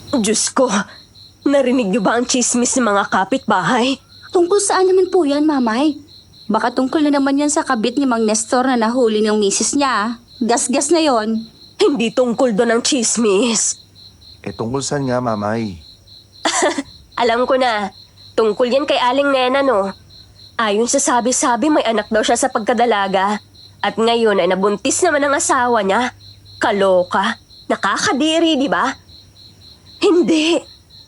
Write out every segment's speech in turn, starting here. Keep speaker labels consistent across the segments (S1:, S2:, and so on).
S1: Diyos ko, narinig niyo ba ang chismis ng mga kapitbahay?
S2: Tungkol saan naman po yan, Mamay? Baka tungkol na naman yan sa kabit ni Mang Nestor na nahuli ng misis niya. Gas-gas na yon.
S1: Hindi tungkol doon ang chismis.
S3: Tungkol saan nga, Mamay?
S1: Alam ko na, tungkol yan kay Aling Nena, no? Ayon sa sabi-sabi, may anak daw siya sa pagkadalaga. At ngayon ay nabuntis naman ang asawa niya. Kaloka. Nakakadiri, di ba?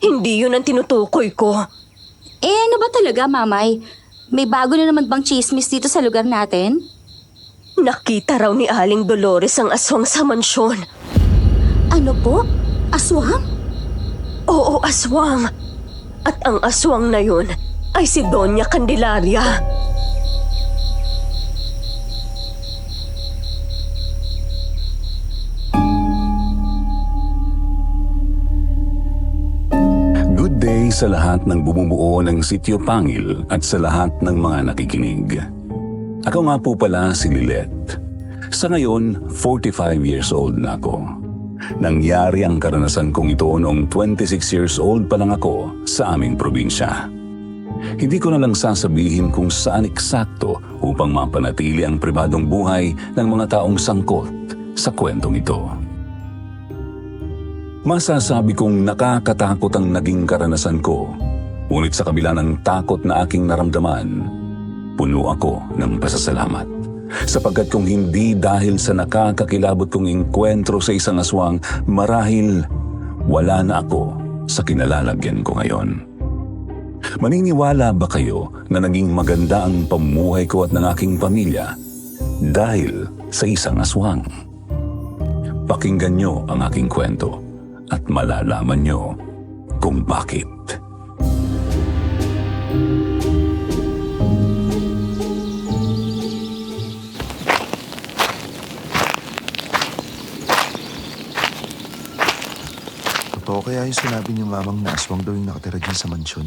S1: Hindi yun ang tinutukoy ko.
S2: Ano ba talaga, Mamay? May bago na naman bang chismis dito sa lugar natin?
S1: Nakita raw ni Aling Dolores ang aswang sa mansyon.
S2: Ano po? Aswang?
S1: Oo, aswang. At ang aswang na yun ay si Doña Candelaria.
S4: Good day sa lahat ng bumubuo ng Sitio Pangil at sa lahat ng mga nakikinig. Ako nga po pala si Lilette. Sa ngayon, 45 years old na ako. Nangyari ang karanasan kong ito noong 26 years old pa lang ako sa aming probinsya. Hindi ko na lang sasabihin kung saan eksakto upang mapanatili ang pribadong buhay ng mga taong sangkot sa kwentong ito. Masasabi kong nakakatakot ang naging karanasan ko, ngunit sa kabila ng takot na aking naramdaman, puno ako ng pasasalamat. Sapagkat kung hindi dahil sa nakakakilabot kong engkwentro sa isang aswang, marahil wala na ako sa kinalalagyan ko ngayon. Maniniwala ba kayo na naging maganda ang pamumuhay ko at ng aking pamilya dahil sa isang aswang? Pakinggan nyo ang aking kwento at malalaman nyo kung bakit.
S3: Totoo kaya yung sinabi ni Mamang na aswang daw yung nakatira dyan sa mansyon?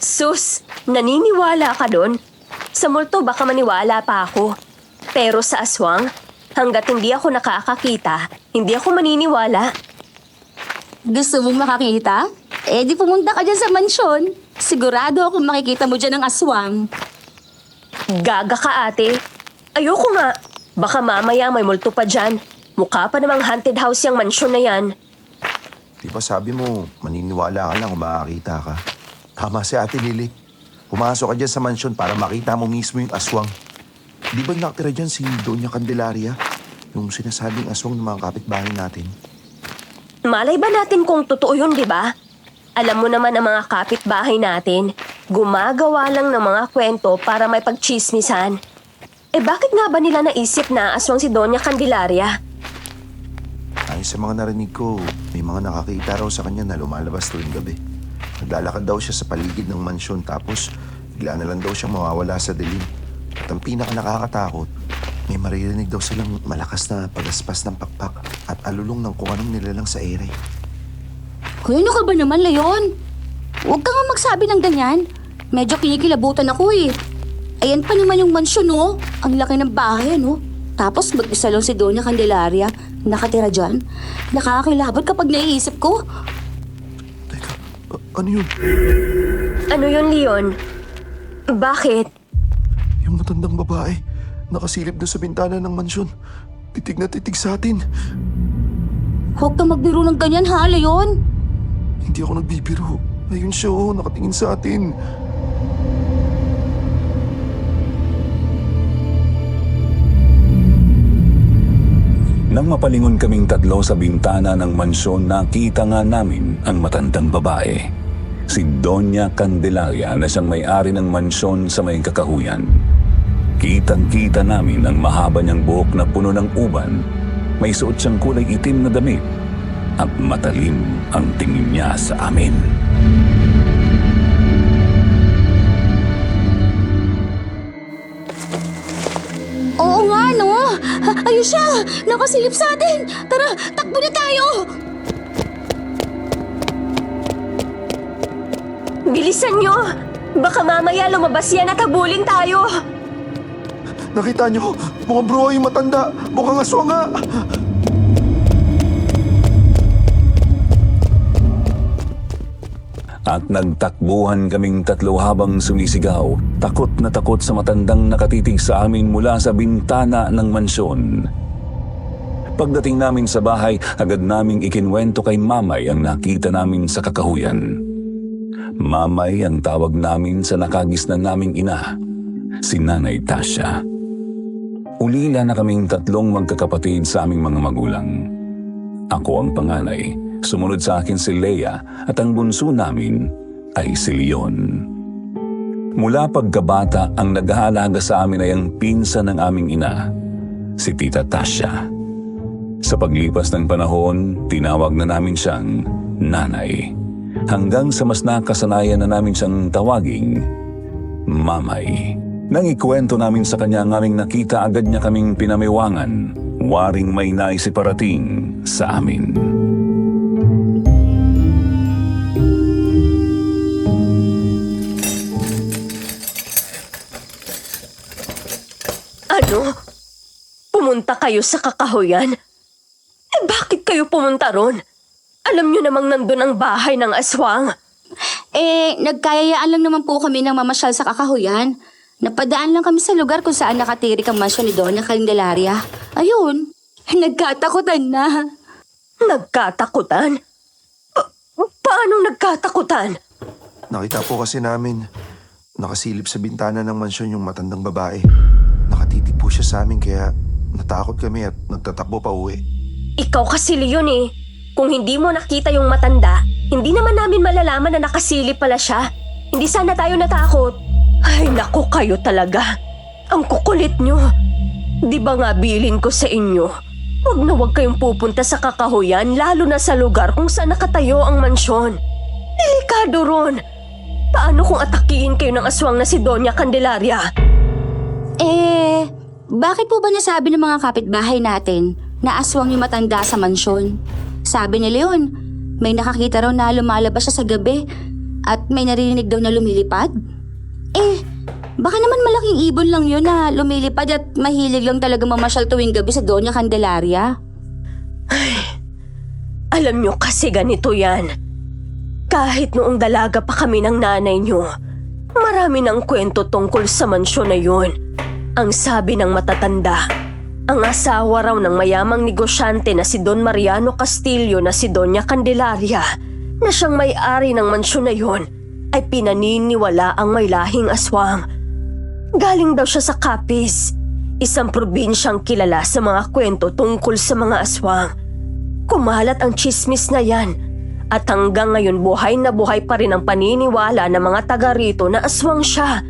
S1: Sus, naniniwala ka doon? Sa multo baka maniwala pa ako. Pero sa aswang, hanggat hindi ako nakakakita, hindi ako maniniwala.
S2: Gusto mong makakita? Di pumunta ka dyan sa mansyon. Sigurado akong makikita mo dyan ng aswang.
S1: Gaga ka, ate. Ayoko nga. Baka mamaya may multo pa dyan. Mukha pa namang haunted house yung mansyon na yan.
S3: Di ba sabi mo, maniniwala ka lang kung makakita ka? Tama si Ate Lily. Pumasok ka dyan sa mansyon para makita mo mismo yung aswang. Di ba nakatira dyan si Doña Candelaria? Yung sinasabing aswang ng mga kapitbahay natin.
S1: Malay ba natin kung totoo yun, di ba? Alam mo naman ang mga kapitbahay natin, gumagawa lang ng mga kwento para may pagchismisan. Bakit nga ba nila naisip na aswang si Doña Candelaria?
S3: Ayon sa mga narinig ko, may mga nakakita raw sa kanya na lumalabas tuwing gabi. Naglalakad daw siya sa paligid ng mansyon tapos bigla na lang daw siyang mawawala sa dilim. At ang pinaka nakakatakot, may maririnig daw silang malakas na pagaspas ng pakpak at alulong ng kung anong nilalang sa ere.
S2: Kuya, ano ka ba naman, Leon? Huwag ka nga magsabi ng ganyan. Medyo kinikilabutan ako eh. Ayan pa naman yung mansyon, no? Ang laki ng bahay, no? Tapos mag-isa lang si Doña Candelaria nakatira dyan. Nakakakilabot kapag naiisip ko.
S3: Teka, ano yun?
S1: Ano yun, Leon? Bakit?
S3: Yung matandang babae, nakasilip doon sa bintana ng mansyon. Titig na titig sa atin.
S2: Huwag ka magbiro ng ganyan, ha, Leon?
S3: Hindi ako nagbibiro. Ayun siya, oh, nakatingin sa atin.
S4: Nang mapalingon kaming tatlo sa bintana ng mansyon, nakita nga namin ang matandang babae. Si Doña Candelaria na siyang may-ari ng mansyon sa may kakahuyan. Kitang-kita namin ang mahaba niyang buhok na puno ng uban. May suot siyang kulay itim na damit at matalim ang tingin niya sa amin.
S2: Oo nga, no? Ayun siya! Nakasilip sa atin! Tara, takbo na tayo!
S1: Bilisan nyo! Baka mamaya lumabas yan at habulin tayo!
S3: Nakita niyo, mukhang bruha yung matanda. Mukhang aswang nga.
S4: at nagtakbuhan kaming tatlo habang sumisigaw, takot na takot sa matandang nakatitig sa amin mula sa bintana ng mansyon. Pagdating namin sa bahay, agad naming ikinwento kay Mamay ang nakita namin sa kakahuyan. Mamay ang tawag namin sa nakagisnan naming ina, si Nanay Tasha. Ulila na kaming tatlong magkakapatid sa aming mga magulang. Ako ang panganay, sumunod sa akin si Leia at ang bunso namin ay si Leon. Mula pagkabata, ang nag-aalaga sa amin ay ang pinsan ng aming ina, si Tita Tasha. Sa paglipas ng panahon, tinawag na namin siyang Nanay, hanggang sa mas nakasanayan na namin siyang tawaging Mamay. Nang ikwento namin sa kanya ang aming nakita, agad niya kaming pinamiwangan, waring may naisiparating sa amin.
S1: Ano? Pumunta kayo sa kakahuyan? Eh bakit kayo pumunta ron? Alam niyo namang nandun ang bahay ng aswang.
S2: Nagkayayaan lang naman po kami ng mamasyal sa kakahuyan. Napadaan lang kami sa lugar kung saan nakatirik ang mansyon ni Doña Candelaria. Ayun, nagkatakutan na.
S1: Nagkatakutan? Paano nagkatakutan?
S3: Nakita po kasi namin, nakasilip sa bintana ng mansyon yung matandang babae. Nakatitig po siya sa amin kaya natakot kami at nagtatakbo pa uwi.
S1: Ikaw kasi Leon eh. Kung hindi mo nakita yung matanda, hindi naman namin malalaman na nakasilip pala siya. Hindi sana tayo natakot. Ay naku, kayo talaga. Ang kukulit nyo. Di ba nga bilin ko sa inyo? Huwag na huwag kayong pupunta sa kakahuyan, lalo na sa lugar kung saan nakatayo ang mansyon. Delikado ron. Paano kung atakiin kayo ng aswang na si Doña Candelaria?
S2: Bakit po ba nasabi ng mga kapitbahay natin na aswang yung matanda sa mansyon? Sabi ni Leon, may nakakita raw na lumalabas siya sa gabi at may narinig daw na lumilipad. Baka naman malaking ibon lang yun na lumilipad at mahilig lang talaga mamasyal tuwing gabi sa Doña Candelaria.
S1: Alam nyo kasi ganito yan. Kahit noong dalaga pa kami ng nanay nyo, marami ng kwento tungkol sa mansyon na yun. Ang sabi ng matatanda, ang asawa raw ng mayamang negosyante na si Don Mariano Castillo na si Doña Candelaria, na siyang may-ari ng mansyon na yun, ay pinaniniwala ang may lahing aswang. Galing daw siya sa Capiz, isang probinsyang kilala sa mga kwento tungkol sa mga aswang. Kumalat ang tsismis na yan at hanggang ngayon buhay na buhay pa rin ang paniniwala ng mga taga rito na aswang siya.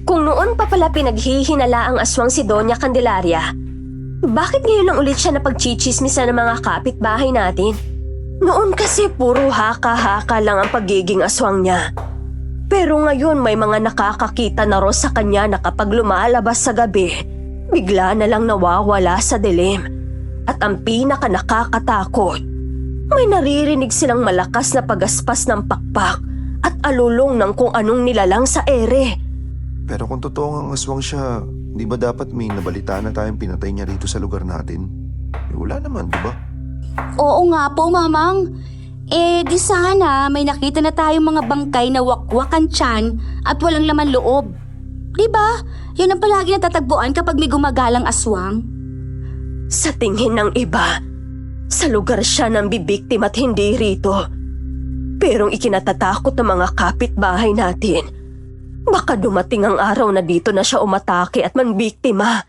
S1: Kung noon pa pala pinaghihinala ang aswang si Doña Candelaria, bakit ngayon lang ulit siya napagchichismisan ng mga kapitbahay natin? Noon kasi puro haka-haka lang ang pagiging aswang niya. Pero ngayon may mga nakakakita na raw sa kanya na kapag lumalabas sa gabi, bigla na lang nawawala sa dilim. At ang pinaka nakakatakot, may naririnig silang malakas na pagaspas ng pakpak at alulong ng kung anong nilalang sa ere.
S3: Pero kung totoo ang aswang siya, di ba dapat may nabalitaan na tayong pinatay niya rito sa lugar natin? Wala naman, di ba?
S2: Oo nga po, Mamang. Di sana may nakita na tayong mga bangkay na wakwakan tiyan at walang laman loob. Di ba? Yun ang palagi natatagpuan kapag may gumagalang aswang.
S1: Sa tingin ng iba, sa lugar siya nang bibiktima at hindi rito. Pero ikinatatakot ng mga kapitbahay natin, baka dumating ang araw na dito na siya umatake at manbiktima.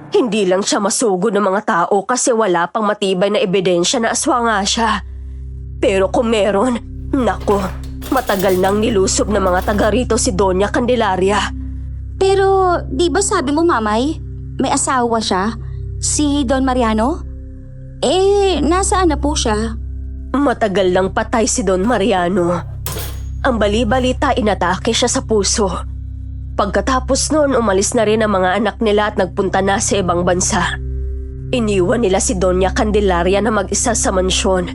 S1: Hindi lang siya masugod ng mga tao kasi wala pang matibay na ebidensya na aswanga siya. Pero kung meron, naku, matagal nang nilusob ng mga taga rito si Doña Candelaria.
S2: Pero di ba sabi mo, Mamay, may asawa siya? Si Don Mariano? Nasaan na po siya?
S1: Matagal lang patay si Don Mariano. Ang bali-balita inatake siya sa puso. Pagkatapos noon, umalis na rin ang mga anak nila at nagpunta na sa ibang bansa. Iniwan nila si Doña Candelaria na mag-isa sa mansyon.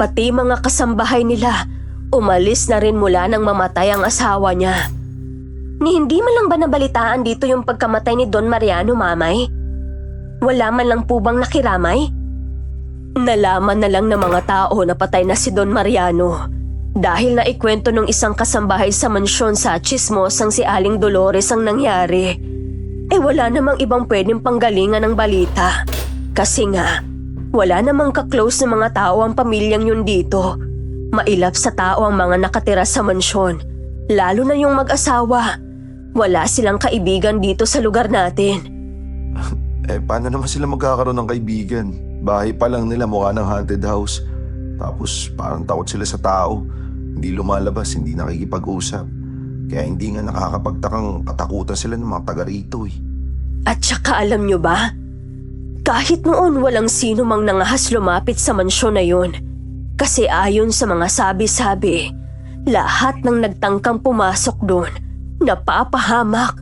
S1: Pati mga kasambahay nila, umalis na rin mula nang mamatay ang asawa niya. Ni hindi man lang ba nabalitaan dito yung pagkamatay ni Don Mariano, Mamay? Wala man lang po bang nakiramay? Nalaman na lang ng mga tao na patay na si Don Mariano dahil naikwento ng isang kasambahay sa mansyon sa chismosang si Aling Dolores ang nangyari. Wala namang ibang pwedeng panggalingan ng balita. Kasi nga, wala namang ka-close ng mga tao ang pamilyang yun dito. Mailap sa tao ang mga nakatira sa mansyon, lalo na yung mag-asawa. Wala silang kaibigan dito sa lugar natin.
S3: Paano naman sila magkakaroon ng kaibigan? Bahay pa lang nila mukha ng haunted house. Tapos parang takot sila sa tao. Hindi lumalabas, hindi nakikipag-usap. Kaya hindi nga nakakapagtakang katakutan sila ng mga taga rito eh.
S1: At saka alam nyo ba? Kahit noon walang sino mang nangahas lumapit sa mansyon na yun. Kasi ayon sa mga sabi-sabi, lahat ng nagtangkang pumasok doon, napapahamak.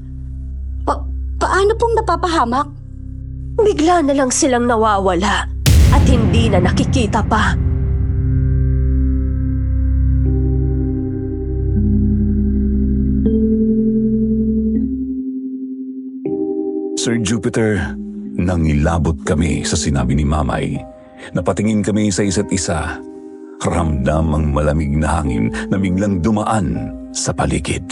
S2: Paano pong napapahamak?
S1: Bigla na lang silang nawawala at hindi na nakikita pa.
S4: Sir Jupiter, nangilabot kami sa sinabi ni Mamay. Napatingin kami sa isa't isa. Ramdam ang malamig na hangin na biglang dumaan sa paligid.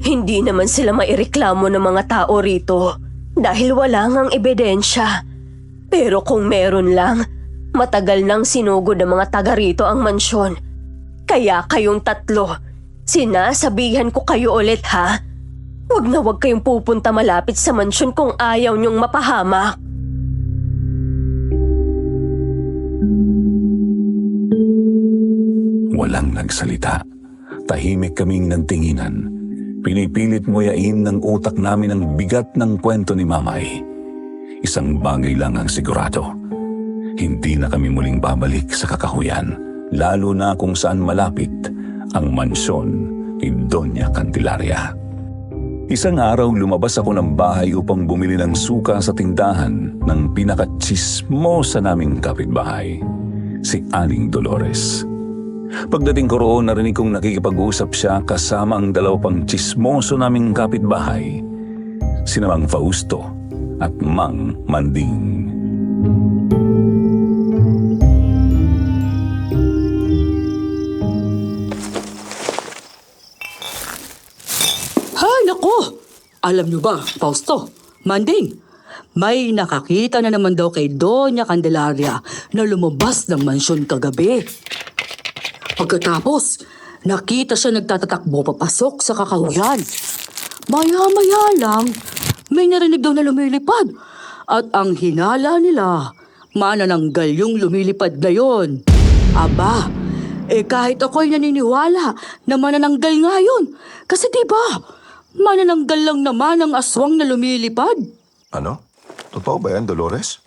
S1: Hindi naman sila maireklamo ng mga tao rito dahil wala ngang ebidensya. Pero kung meron lang, matagal nang sinugod ng mga taga rito ang mansyon. Kaya kayong tatlo, sinasabihan ko kayo ulit ha. Huwag kayong pupunta malapit sa mansyon kung ayaw niyong mapahamak.
S4: Walang nagsalita. Tahimik kaming nagtinginan. Pinipilit nguyain ng utak namin ang bigat ng kwento ni Mamay. Isang bagay lang ang sigurado. Hindi na kami muling babalik sa kakahuyan, lalo na kung saan malapit ang mansyon ni Doña Candelaria. Isang araw lumabas ako ng bahay upang bumili ng suka sa tindahan ng pinakatsismosa naming kapitbahay, si Aling Dolores. Pagdating ko roon, narinig kong nakikipag-usap siya kasama ang dalawa pang tsismoso naming kapitbahay, sina Mang Fausto at Mang Manding.
S5: Hay, nako! Alam nyo ba, Fausto, Manding, may nakakita na naman daw kay Doña Candelaria na lumabas ng mansyon kagabi. Pagkatapos, nakita siya nagtatatakbo papasok sa kakahuyan. Maya-maya lang, may narinig daw na lumilipad. At ang hinala nila, manananggal yung lumilipad na yon. Aba, kahit ako'y naniniwala na manananggal nga yun. Kasi diba, manananggal lang naman ang aswang na lumilipad.
S3: Ano? Totoo ba yan, Dolores?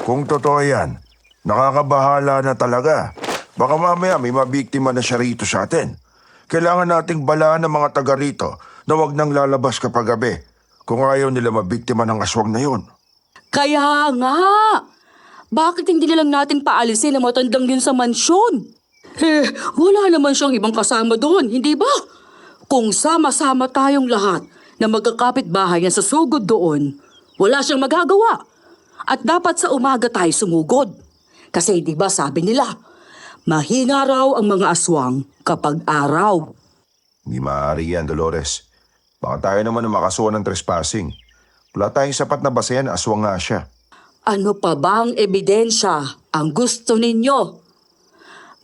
S3: Kung totoo yan, nakakabahala na talaga. Baka mamaya may mabiktima na siya rito sa atin. Kailangan nating balaan ng mga taga rito na wag nang lalabas kapag gabi kung ayaw nila mabiktima ng aswang na yon.
S5: Kaya nga! Bakit hindi na lang natin paalisin ang matandang yun sa mansyon? Wala naman siyang ibang kasama doon, hindi ba? Kung sama-sama tayong lahat na magkakapit bahay na sa sugod doon, wala siyang magagawa. At dapat sa umaga tayo sumugod. Kasi di ba sabi nila, mahina raw ang mga aswang kapag araw.
S3: Hindi maaari yan, Dolores. Baka tayo naman ang makasuhan ng trespassing. Wala tayong sapat na basehan na aswang nga siya.
S5: Ano pa bang ebidensya ang gusto ninyo?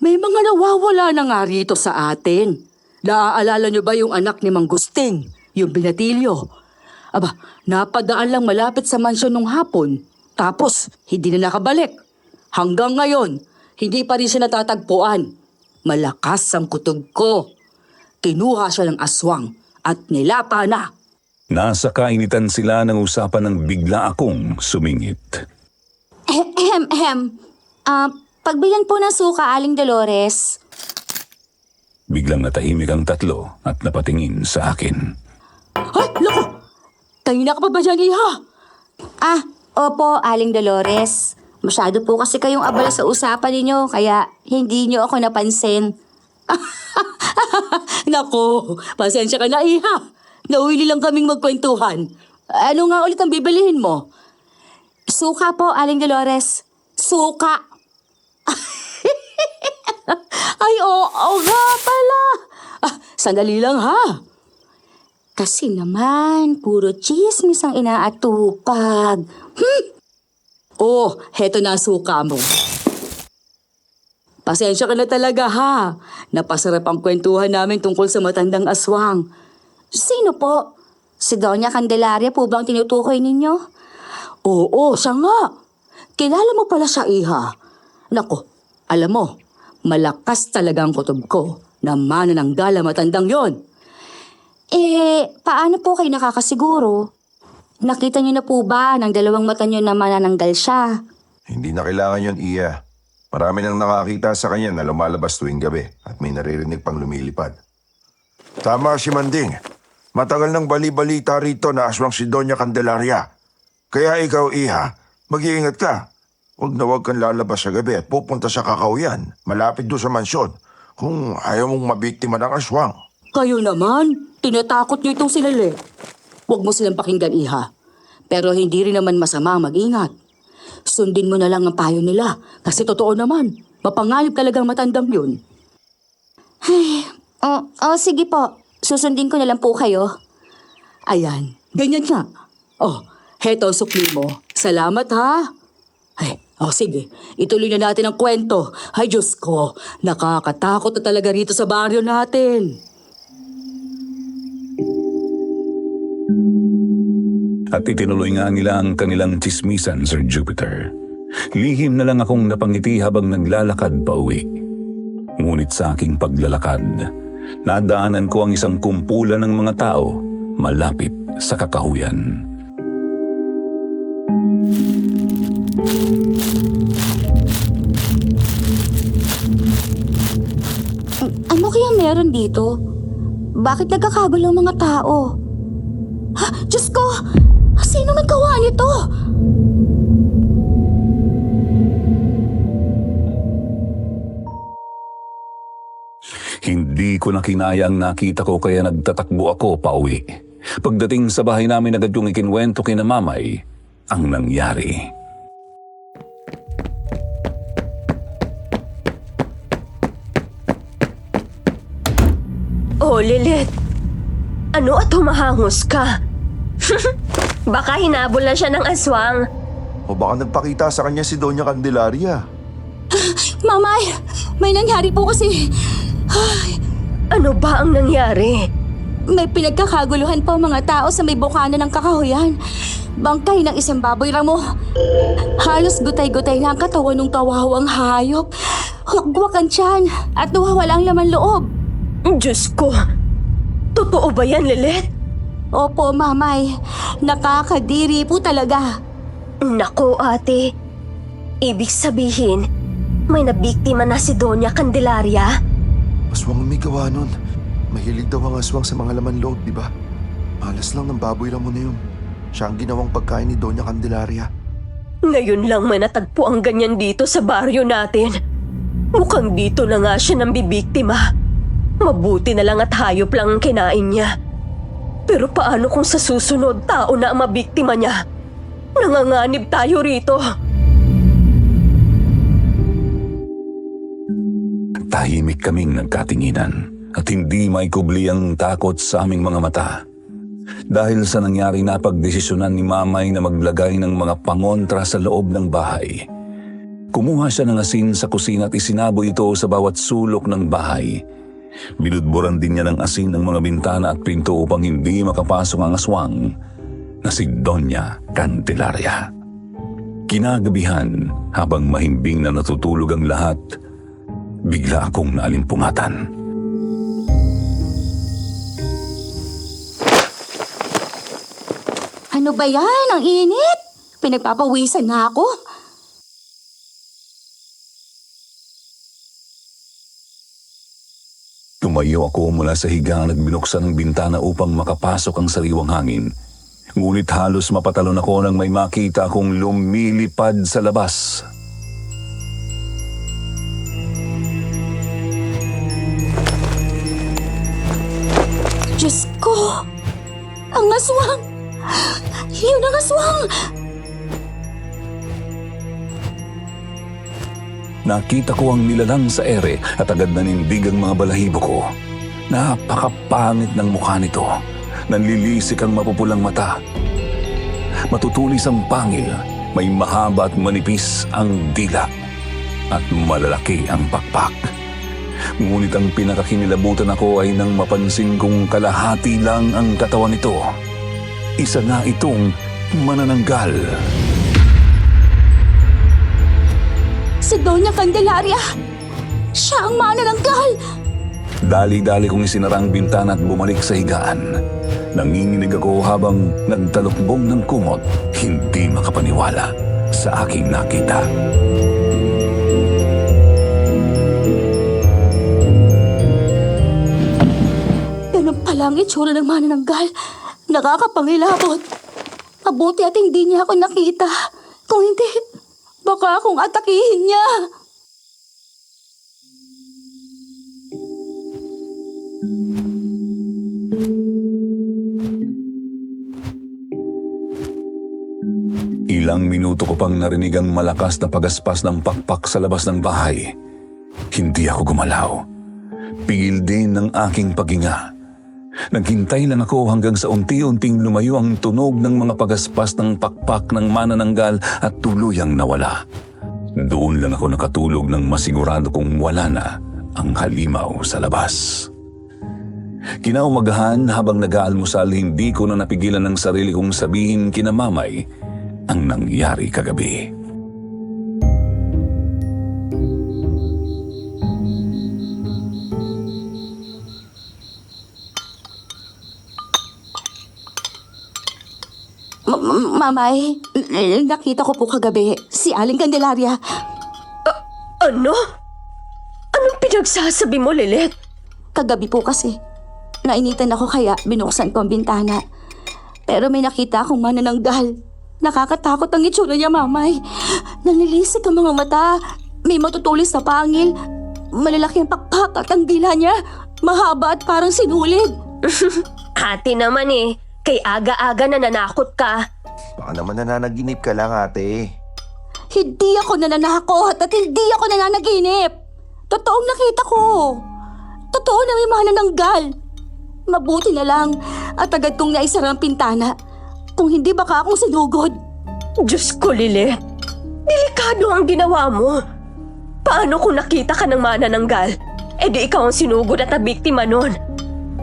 S5: May mga nawawala na nga rito sa atin. Naaalala nyo ba yung anak ni Mang Gusting, yung binatilyo? Aba, napadaan lang malapit sa mansyon nung hapon. Tapos, hindi na nakabalik. Hanggang ngayon, hindi pa rin siya natatagpuan. Malakas ang kutob ko. Kinuha siya ng aswang at nilapa na.
S4: Nasa kainitan sila ng usapan nang bigla akong sumingit.
S2: Pagbilhan po ng suka, Aling Dolores.
S4: Biglang natahimik ang tatlo at napatingin sa akin.
S5: Ay, lako! Kanina ka pa ba dyan, Iha?
S2: Opo, Aling Dolores. Masyado po kasi kayong abala sa usapan ninyo, kaya hindi niyo ako napansin.
S5: Nako, pasensya ka na, Iha. Nauwili lang kaming magkwentuhan. Ano nga ulit ang bibilihin mo?
S2: Suka po, Aling Dolores. Suka.
S5: Ay, oo nga pala. Sandali lang ha.
S2: Kasi naman, puro chismis ang inaatupag.
S5: Oh, heto na ang suka mo. Pasensya ka na talaga ha. Napasarap ang kwentuhan namin tungkol sa matandang aswang.
S2: Sino po? Si Doña Candelaria po bang tinutukoy ninyo?
S5: Oo, siya nga. Kilala mo pala siya, Iha. Nako, alam mo, malakas talaga ang kutob ko na manananggala matandang yon.
S2: Paano po kayo nakakasiguro? Nakita niyo na po ba ng dalawang mata niyo na manananggal siya?
S3: Hindi na kailangan yon, Iya. Marami nang nakakita sa kanya na lumalabas tuwing gabi at may naririnig pang lumilipad. Tama si Manding. Matagal nang bali-balita rito na aswang si Doña Candelaria. Kaya ikaw, Iha, mag-iingat ka. Huwag na huwag kang lalabas sa gabi at pupunta sa Kakahuyan, malapit doon sa mansyon, kung ayaw mong mabiktima ng aswang.
S5: Kayo naman, tinatakot niyo itong si Lele. Huwag mo silang pakinggan, Iha. Pero hindi rin naman masama mag-ingat. Sundin mo na lang ang payo nila kasi totoo naman, mapanganib talagang matandang yun.
S2: Sige po. Susundin ko na lang po kayo.
S5: Ayan, ganyan nga. Oh, heto ang sukli mo. Salamat ha. Sige, ituloy na natin ang kwento. Ay, Diyos ko, nakakatakot na talaga rito sa baryo natin.
S4: At itinuloy nga nila ang kanilang chismisan, Sir Jupiter. Lihim na lang akong napangiti habang naglalakad pa uwi. Ngunit sa aking paglalakad, nadaanan ko ang isang kumpulan ng mga tao malapit sa Kakahuyan.
S2: Ano kaya meron dito? Bakit nagkakagulo ang mga tao? Diyos ko! Sino may gawa nito?
S4: Hindi ko na kinaya ang nakita ko kaya nagtatakbo ako pauwi. Pagdating sa bahay namin agad yung ikinwento kina Mamay ang nangyari.
S1: Oh, Lilith. Ano at humahangos ka? Baka hinabol na siya ng aswang.
S3: O baka nagpakita sa kanya si Doña Candelaria.
S2: Mamay, may nangyari po kasi.
S1: Ano ba ang nangyari?
S2: May pinagkakaguluhan po ang mga tao sa may bukana ng Kakahuyan. Bangkay ng isang baboy ramo. Halos gutay-gutay na ang katawan ng kawawang hayop. Huwag-huwag ang tiyan at nawawala ang laman loob.
S1: Diyos ko. Totoo ba yan, Lilith?
S2: Opo, Mamay. Nakakadiri po talaga.
S1: Nako, ate. Ibig sabihin, may nabiktima na si Doña Candelaria?
S3: Aswang ang may gawa nun. Mahilig daw ang aswang sa mga laman loob, di ba? Malas lang ng baboy ramo na yun. Siya ang ginawang pagkain ni Doña Candelaria.
S1: Ngayon lang may natagpo ang ganyan dito sa baryo natin. Mukhang dito na nga siya nang bibiktima. Mabuti na lang at hayop lang ang kinain niya. Pero paano kung sa susunod tao na ang mabiktima niya? Nanganganib tayo rito.
S4: Tahimik kaming nagkatinginan at hindi maikubli ang takot sa aming mga mata. Dahil sa nangyari na pagdesisyonan ni Mamay na maglagay ng mga pangontra sa loob ng bahay. Kumuha siya ng asin sa kusina at isinabo ito sa bawat sulok ng bahay. Binudburan din niya ng asin ang mga bintana at pinto upang hindi makapasok ang aswang na si Doña Candelaria. Kinagabihan, habang mahimbing na natutulog ang lahat, bigla akong naalimpungatan.
S2: Ano ba yan? Ang init! Pinagpapawisan na ako.
S4: Tumayo ako mula sa higaan at binuksan ang bintana upang makapasok ang sariwang hangin. Ngunit halos mapatalon ako nang may makita akong lumilipad sa labas.
S2: Diyos ko! Ang aswang! Yun ang aswang!
S4: Nakita ko ang nilalang sa ere at agad nanindig ang mga balahibo ko. Napakapangit ng mukha nito. Nanlilisik ang mapupulang mata. Matutulis ang pangil, may mahaba at manipis ang dila, at malalaki ang pakpak. Ngunit ang pinakakinilabutan ako ay nang mapansin kong kalahati lang ang katawan nito. Isa na itong manananggal.
S2: Si Doña Candelaria! Siya ang manananggal!
S4: Dali-dali kong isinara ang bintana at bumalik sa higaan. Nanginginig ako habang nagtalukbong ng kumot, hindi makapaniwala sa aking nakita.
S2: Ganun pala ang itsura ng manananggal. Nakakapangilabot. Mabuti at hindi niya ako nakita. Kung hindi, baka akong atakihin niya.
S4: Ilang minuto ko pang narinig ang malakas na pagaspas ng pakpak sa labas ng bahay. Hindi ako gumalaw. Pigil din ng aking paghinga. Naghintay lang ako hanggang sa unti-unting lumayo ang tunog ng mga pagaspas ng pakpak ng manananggal at tuluyang nawala. Doon lang ako nakatulog nang masigurado kong wala na ang halimaw sa labas. Kinaumagahan habang nag-aalmusal, hindi ko na napigilan ang sarili kong sabihin kina Mamay ang nangyari kagabi.
S2: Mamay, nakita ko po kagabi si Aling Candelaria.
S1: Ano? Anong pinagsasabi mo, Lilet?
S2: Kagabi po kasi. Nainitan ako kaya binuksan ko ang bintana. Pero may nakita akong manananggal. Nakakatakot ang itsura niya, Mamay. Nanlilisik ang mga mata. May matutulis na pangil. Malalaki ang pakpak at ang dila niya. Mahaba at parang sinulid.
S1: Ate naman eh. Kay aga-aga na nanakot ka.
S3: Baka naman nananaginip ka lang, ate.
S2: Hindi ako nananakot at hindi ako nananaginip. Totoong nakita ko. Totoo na may manananggal. Mabuti na lang at agad kong naisara ang pintana. Kung hindi baka akong sinugod.
S1: Diyos ko, Lilet. Delikado ang ginawa mo. Paano kung nakita ka ng manananggal? E di ikaw ang sinugod at nabiktima nun.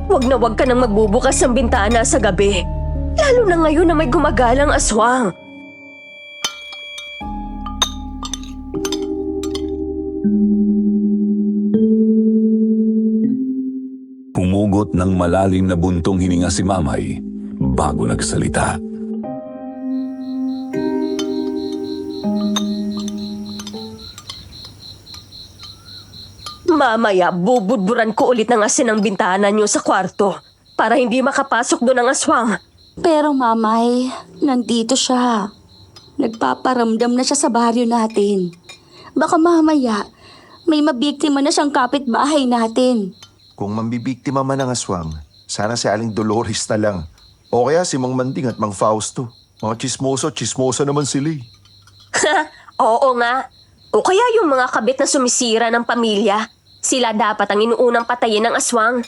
S1: Wag na wag ka nang magbubukas ng bintana sa gabi. Lalo na ngayon na may gumagalang aswang.
S4: Humugot ng malalim na buntong hininga si Mamay bago nagsalita.
S1: Mamaya, bubudburan ko ulit ng asin ang bintana niyo sa kwarto para hindi makapasok doon ang aswang.
S2: Pero Mamay, nandito siya. Nagpaparamdam na siya sa baryo natin. Baka mamaya, may mabiktima na siyang kapitbahay natin.
S3: Kung mambibiktima man ng aswang, sana si Aling Dolores na lang. O kaya si Mang Manding at Mang Fausto. Mga chismosa naman sila eh.
S1: Oo nga. O kaya yung mga kabit na sumisira ng pamilya. Sila dapat ang inuunang patayin ng aswang.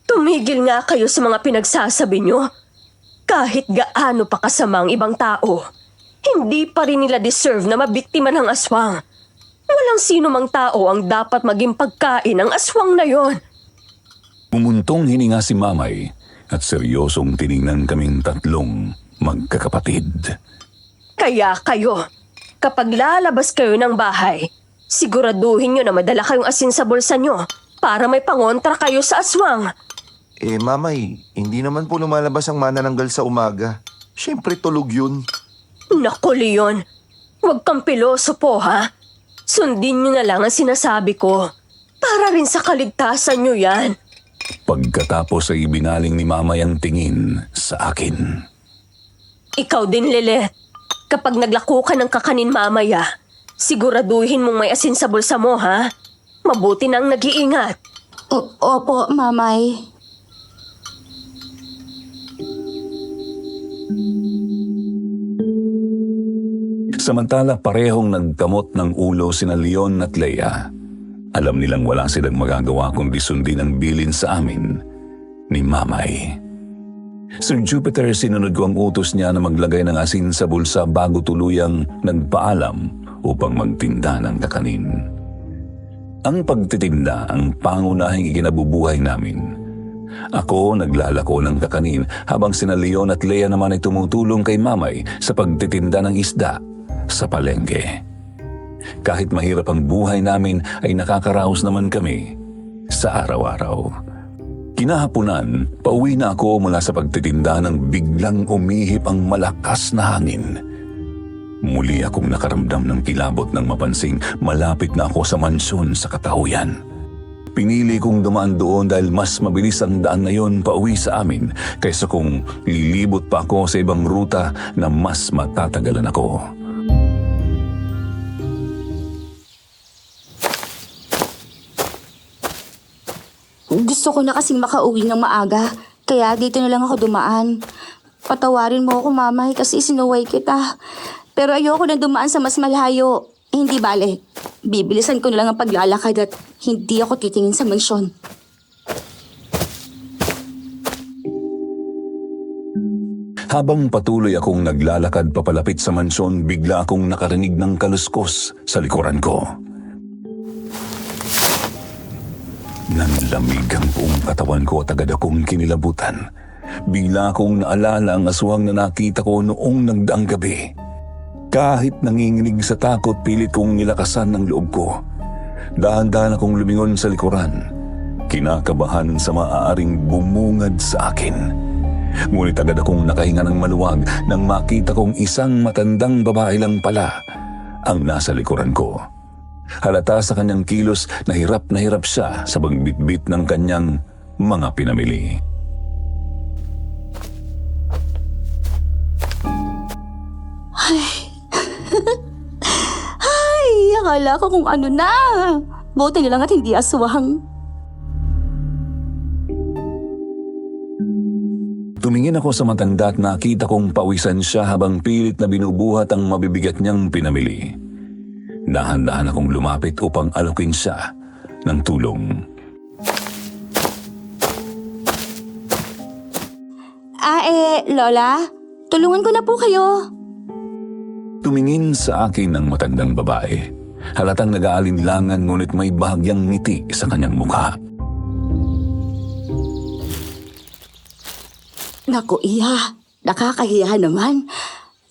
S1: Tumigil nga kayo sa mga pinagsasabi nyo. Kahit gaano pa kasama ang ibang tao, hindi pa rin nila deserve na mabiktima ng aswang. Walang sino mang tao ang dapat maging pagkain ng aswang na yon.
S4: Umuntong hininga si Mamay at seryosong tiningnan kaming tatlong magkakapatid.
S1: Kaya kayo, kapag lalabas kayo ng bahay, siguraduhin nyo na madala kayong asin sa bulsa nyo para may pangontra kayo sa aswang.
S3: Eh, Mamay, hindi naman po lumalabas ang manananggal sa umaga. Siyempre tulog yun.
S1: Naku, Leon, huwag kang pilosopo ha. Sundin nyo na lang ang sinasabi ko. Para rin sa kaligtasan nyo yan.
S4: Pagkatapos ay ibinaling ni Mamay ang tingin sa akin.
S1: Ikaw din, Lilet. Kapag naglako ka ng kakanin mamaya, siguraduhin mong may asin sa bulsa mo, ha? Mabuti nang nag-iingat.
S2: Opo, Mamay.
S4: Samantala parehong nagkamot ng ulo sina Leon at Leia. Alam nilang wala silang magagawa kundi sundin ang bilin sa amin ni Mamay. Sir Jupiter, sinunod ko ang utos niya na maglagay ng asin sa bulsa bago tuluyang nagpaalam upang magtinda ng kakanin. Ang pagtitinda ang pangunahing ikinabubuhay namin. Ako naglalako ng kakanin habang sina Leon at Leia naman ay tumutulong kay Mamay sa pagtitinda ng isda sa palengke. Kahit mahirap ang buhay namin ay nakakaraos naman kami sa araw-araw. Kinahaponan, pauwi na ako mula sa pagtitinda nang biglang umihip ang malakas na hangin. Muli akong nakaramdam ng kilabot nang mapansing malapit na ako sa mansyon sa Katahuyan. Pinili kong dumaan doon dahil mas mabilis ang daan na yon pauwi sa amin kaysa kung lilibot pa ako sa ibang ruta na mas matatagalan ako.
S2: Gusto ko na kasing makauwi ng maaga, kaya dito na lang ako dumaan. Patawarin mo ako, Mamay, kasi sinuway kita. Pero ayoko na dumaan sa mas malayo. Hindi bale, bibilisan ko na lang ang paglalakad at hindi ako titingin sa mansyon.
S4: Habang patuloy akong naglalakad papalapit sa mansyon, bigla akong nakarinig ng kaluskos sa likuran ko. Nanlamig ang buong katawan ko at agad akong kinilabutan. Bigla akong naalala ang aswang na nakita ko noong nagdaang gabi. Kahit nanginginig sa takot, pilit kong nilakasan ang loob ko. Dahan-dahan akong lumingon sa likuran, kinakabahan sa maaaring bumungad sa akin. Ngunit agad akong nakahinga ng maluwag nang makita kong isang matandang babae lang pala ang nasa likuran ko. Halata sa kanyang kilos na hirap siya sa pagbitbit ng kanyang mga pinamili.
S2: Ay, akala ko kung ano na. Buti na lang at hindi aswang.
S4: Tumingin ako sa matanda at nakita kong pawisan siya habang pilit na binubuhat ang mabibigat niyang pinamili. Dahan-dahan akong lumapit upang alukin siya ng tulong.
S2: Lola, tulungan ko na po kayo.
S4: Tumingin sa akin ang matandang babae. Halatang nag-aalinlangan ngunit may bahagyang ngiti sa kanyang mukha.
S2: Naku, Iha, nakakahiya naman.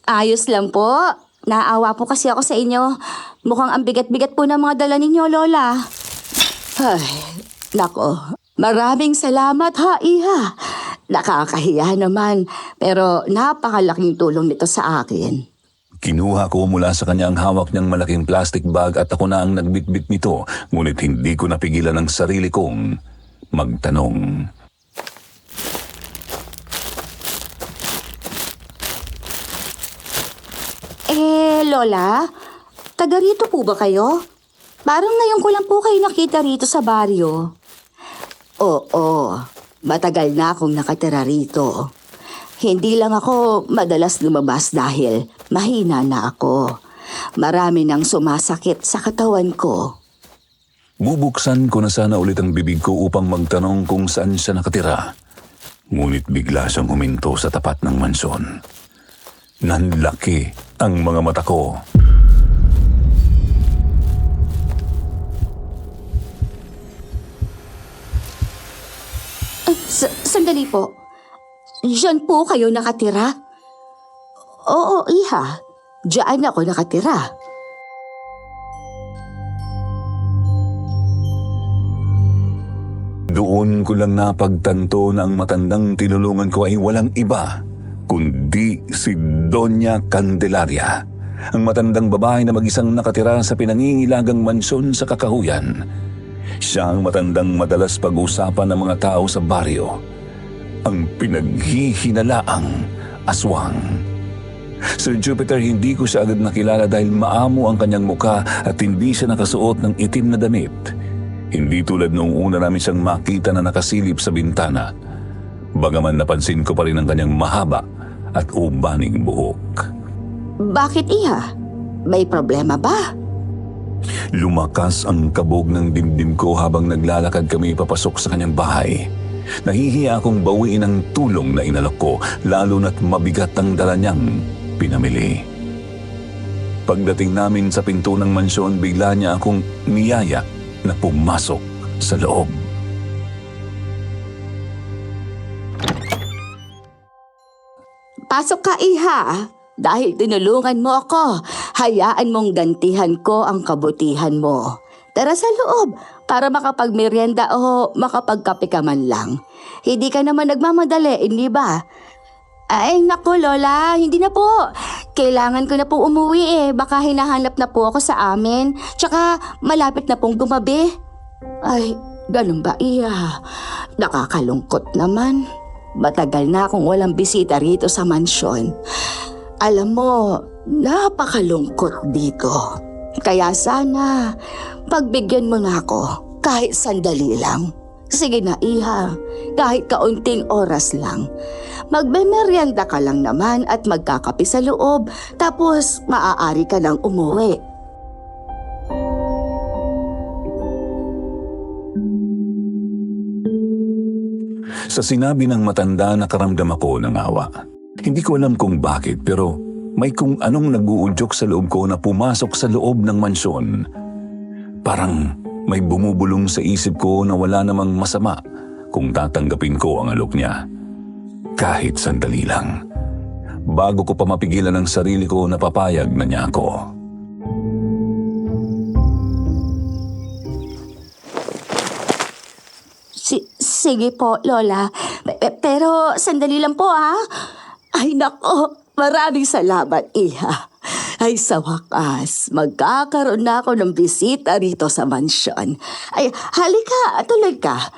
S2: Ayos lang po. Naawa po kasi ako sa inyo. Mukhang ang bigat-bigat po ng mga dala ninyo, Lola. Ay, nako. Maraming salamat ha, Iha. Nakakahiya naman, pero napakalaking tulong nito sa akin.
S4: Kinuha ko mula sa kanya ang hawak niyang malaking plastic bag at ako na ang nagbitbit nito, ngunit hindi ko napigilan ang sarili kong magtanong.
S2: Lola, taga rito po ba kayo? Parang ngayon ko lang po kayo nakita rito sa baryo. Oo, matagal na akong nakatira rito. Hindi lang ako madalas lumabas dahil mahina na ako. Marami nang sumasakit sa katawan ko.
S4: Bubuksan ko na sana ulit ang bibig ko upang magtanong kung saan siya nakatira. Ngunit bigla siyang huminto sa tapat ng mansyon. Nanlaki ang mga mata ko.
S2: Sandali po. Diyan po kayo nakatira? Oo, Iha. Diyan ako nakatira.
S4: Doon ko lang napagtanto na ang matandang tinulungan ko ay walang iba kundi si Doña Candelaria, ang matandang babae na mag-isang nakatira sa pinangingilagang mansyon sa Kakahuyan. Siya ang matandang madalas pag-usapan ng mga tao sa baryo, ang pinaghihinalaang aswang. Sir Jupiter, hindi ko siya agad nakilala dahil maamo ang kanyang mukha at hindi siya nakasuot ng itim na damit. Hindi tulad noong una namin siyang makita na nakasilip sa bintana. Bagaman napansin ko pa rin ang kanyang mahaba at ubaning buhok.
S2: Bakit, Iha? May problema ba?
S4: Lumakas ang kabog ng dimdim ko habang naglalakad kami papasok sa kanyang bahay. Nahihiya akong bawiin ang tulong na inalok ko, lalo na't mabigat ang dala niyang pinamili. Pagdating namin sa pinto ng mansyon, bigla niya akong niyaya na pumasok sa loob.
S2: Pasok ka, iha. Dahil tinulungan mo ako, hayaan mong gantihan ko ang kabutihan mo. Tara sa loob para makapagmerienda o makapagkape ka man lang. Hindi ka naman nagmamadali, hindi ba? Ay, naku Lola, hindi na po. Kailangan ko na po umuwi Baka hinahanap na po ako sa amin. Tsaka malapit na pong gumabi. Ay, ganun ba iya? Nakakalungkot naman. Matagal na akong walang bisita rito sa mansyon. Alam mo, napakalungkot dito. Kaya sana, pagbigyan mo na ako kahit sandali lang. Sige na iha, kahit kaunting oras lang. Magbe-merienda ka lang naman at magkakape sa loob, tapos maaari ka nang umuwi.
S4: Sa sinabi ng matanda, nakaramdam ako ng awa. Hindi ko alam kung bakit, pero may kung anong nag-uudyok sa loob ko na pumasok sa loob ng mansyon. Parang may bumubulong sa isip ko na wala namang masama kung tatanggapin ko ang alok niya. Kahit sandali lang. Bago ko pa mapigilan ang sarili ko, napapayag na niya ako.
S2: Sige po, Lola. Pero sandali lang po, ha? Ay, nako. Maraming salamat, iha. Ay, sa wakas, magkakaroon na ako ng bisita rito sa mansyon. Ay, halika, tuloy ka.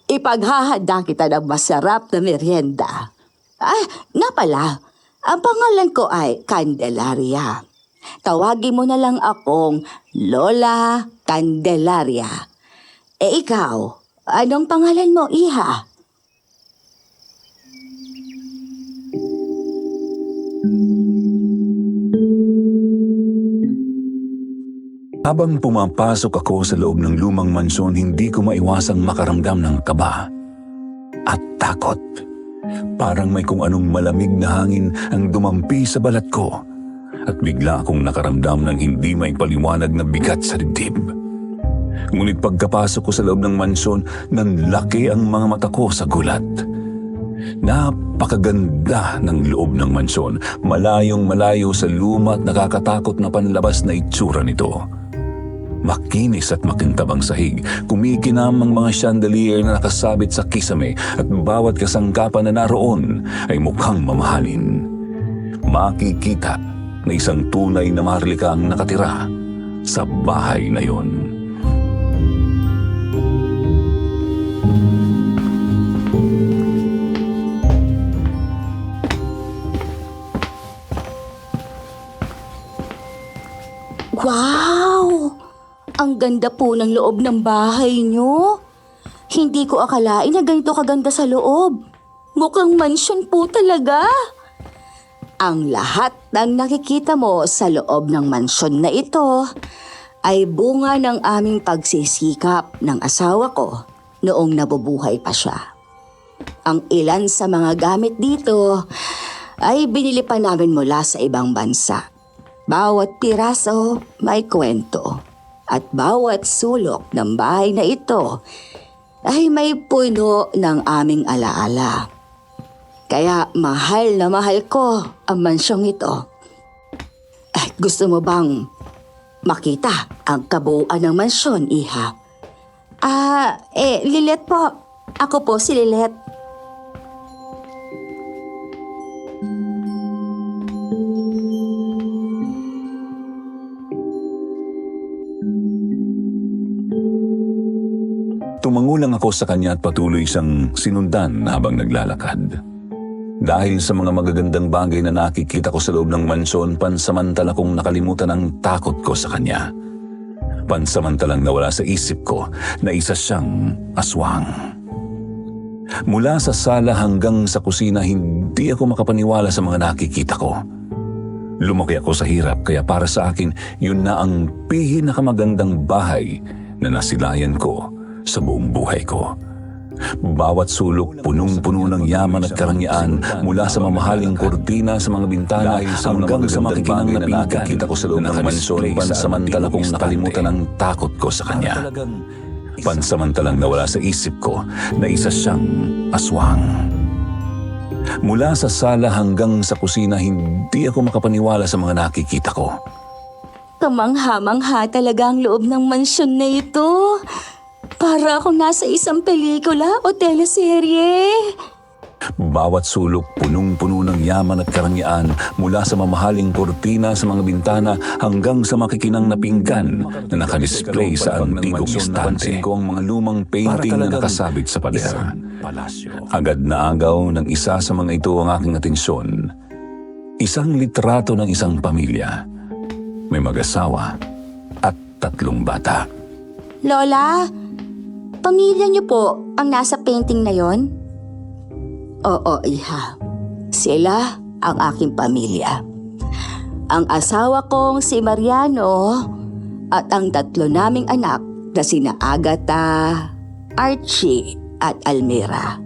S2: Ipaghahanda kita ng masarap na merienda. Ay, nga pala, ang pangalan ko ay Candelaria. Tawagin mo na lang akong Lola Candelaria. Ikaw, anong pangalan mo, iha?
S4: Habang pumapasok ako sa loob ng lumang mansyon, hindi ko maiwasang makaramdam ng kaba at takot. Parang may kung anong malamig na hangin ang dumampi sa balat ko at bigla akong nakaramdam ng hindi may paliwanag na bigat sa dibdib. Ngunit pagkapasok ko sa loob ng mansyon, nanlaki ang mga mata ko sa gulat. Napakaganda ng loob ng mansyon, malayong malayo sa luma at nakakatakot na panlabas na itsura nito. Makinis at makintab ang sahig, kumikinam ang mga chandelier na nakasabit sa kisame at bawat kasangkapan na naroon ay mukhang mamahalin. Makikita na isang tunay na maharlika ang nakatira sa bahay na yon.
S2: Wow! Ang ganda po ng loob ng bahay niyo. Hindi ko akalain na ganito kaganda sa loob. Mukhang mansyon po talaga. Ang lahat ng nakikita mo sa loob ng mansyon na ito ay bunga ng aming pagsisikap ng asawa ko noong nabubuhay pa siya. Ang ilan sa mga gamit dito ay binili pa namin mula sa ibang bansa. Bawat piraso may kwento. At bawat sulok ng bahay na ito ay may puno ng aming alaala. Kaya mahal na mahal ko ang mansyong ito. Gusto mo bang makita ang kabuuan ng mansyon, iha? Lilet po. Ako po si Lilet.
S4: Tumango lang ako sa kanya at patuloy siyang sinundan habang naglalakad. Dahil sa mga magagandang bagay na nakikita ko sa loob ng mansyon, pansamantala kong nakalimutan ang takot ko sa kanya. Pansamantalang nawala sa isip ko na isa siyang aswang. Mula sa sala hanggang sa kusina, hindi ako makapaniwala sa mga nakikita ko. Lumaki ako sa hirap kaya para sa akin, yun na ang pinakamagandang bahay na nasilayan ko sa buong buhay ko. Bawat sulok punong-puno ng yaman at karangyaan mula sa mamahaling kortina sa mga bintana hanggang sa makikinang na pinagkakita ko sa loob ng mansyon pansamantala kong nakalimutan ang takot ko sa kanya. Pansamantalang nawala sa isip ko na isa siyang aswang. Mula sa sala hanggang sa kusina, hindi ako makapaniwala sa mga nakikita ko.
S2: Kamangha-mangha talaga ang loob ng mansyon na ito. Para akong nasa isang pelikula o teleserye.
S4: Bawat sulok punong-puno ng yaman at karangyaan mula sa mamahaling kortina sa mga bintana hanggang sa makikinang na pinggan na nakadisplay sa antigong estante. Ko ang mga lumang painting na nakasabit sa pader. Agad na agaw ng isa sa mga ito ang aking atensyon. Isang litrato ng isang pamilya. May mag-asawa at 3 bata.
S2: Lola, pamilya niyo po ang nasa painting na yon? Oo, iha. Sila ang aking pamilya. Ang asawa kong si Mariano at ang 3 naming anak na sina Agatha, Archie at Almira.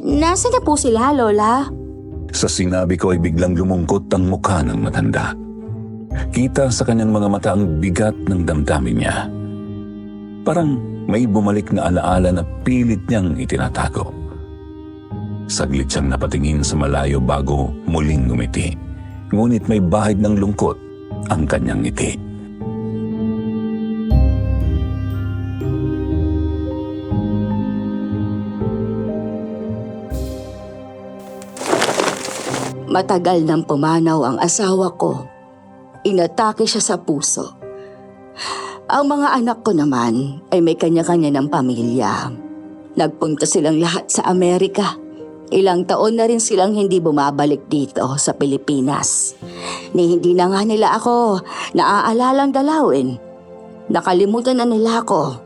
S2: Nasa na po sila, Lola?
S4: Sa sinabi ko ay biglang lumungkot ang mukha ng matanda. Kita sa kanyang mga mata ang bigat ng damdamin niya. Parang may bumalik na alaala na pilit niyang itinatago. Saglit siyang napatingin sa malayo bago muling ngumiti. Ngunit may bahid ng lungkot ang kanyang ngiti.
S2: Matagal nang pumanaw ang asawa ko. Inatake siya sa puso. Ang mga anak ko naman ay may kanya-kanya ng pamilya. Nagpunta silang lahat sa Amerika. Ilang taon na rin silang hindi bumabalik dito sa Pilipinas. Ni hindi na nga nila ako naaalalang dalawin. Nakalimutan na nila ako.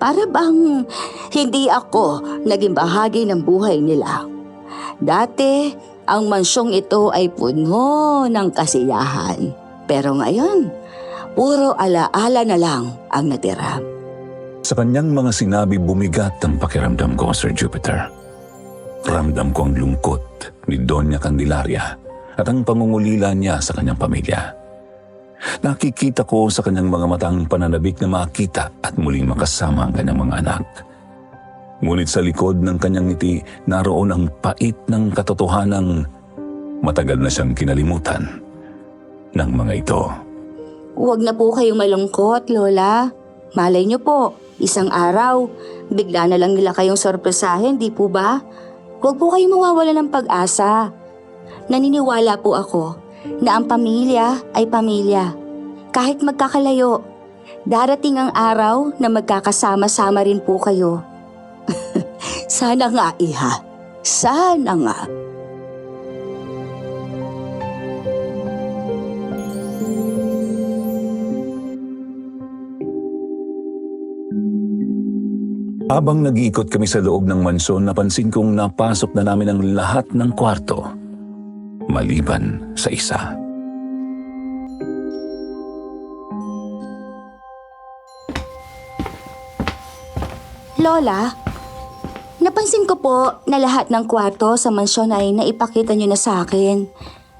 S2: Para bang hindi ako naging bahagi ng buhay nila. Dati, ang mansyong ito ay puno ng kasiyahan. Pero ngayon, puro alaala na lang ang natira.
S4: Sa kanyang mga sinabi bumigat ang pakiramdam ko, Sir Jupiter. Ramdam ko ang lungkot ni Doña Candelaria at ang pangungulila niya sa kanyang pamilya. Nakikita ko sa kanyang mga matang pananabik na makita at muling makasama ang kanyang mga anak. Ngunit sa likod ng kanyang ngiti, naroon ang pait ng katotohanang matagal na siyang kinalimutan ng mga ito.
S2: Huwag na po kayong malungkot, Lola. Malay niyo po, isang araw, bigla na lang nila kayong sorpresahin, di po ba? Huwag po kayong mawawala ng pag-asa. Naniniwala po ako na ang pamilya ay pamilya. Kahit magkakalayo, darating ang araw na magkakasama-sama rin po kayo. Sana nga, iha. Sana nga.
S4: Habang nag-iikot kami sa loob ng mansyon, napansin kong napasok na namin ang lahat ng kwarto, maliban sa isa.
S2: Lola, napansin ko po na lahat ng kwarto sa mansyon ay naipakita niyo na sa akin.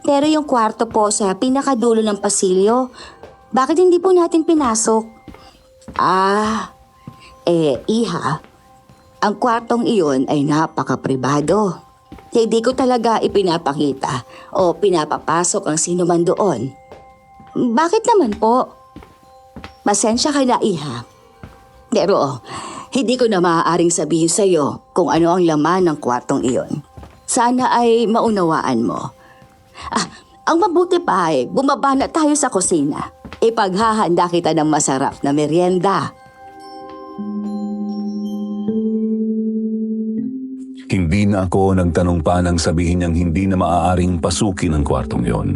S2: Pero yung kwarto po sa pinakadulo ng pasilyo, bakit hindi po natin pinasok? Iha, ang kwartong iyon ay napaka-pribado. Hindi ko talaga ipinapakita o pinapapasok ang sino man doon. Bakit naman po? Pasensya ka na, iha. Pero hindi ko na maaaring sabihin sa iyo kung ano ang laman ng kwartong iyon. Sana ay maunawaan mo. Ang mabuti pa ay bumaba na tayo sa kusina. Ipaghahanda kita ng masarap na merienda.
S4: Hindi na ako nagtanong pa nang sabihin niyang hindi na maaaring pasukin ang kwartong yon.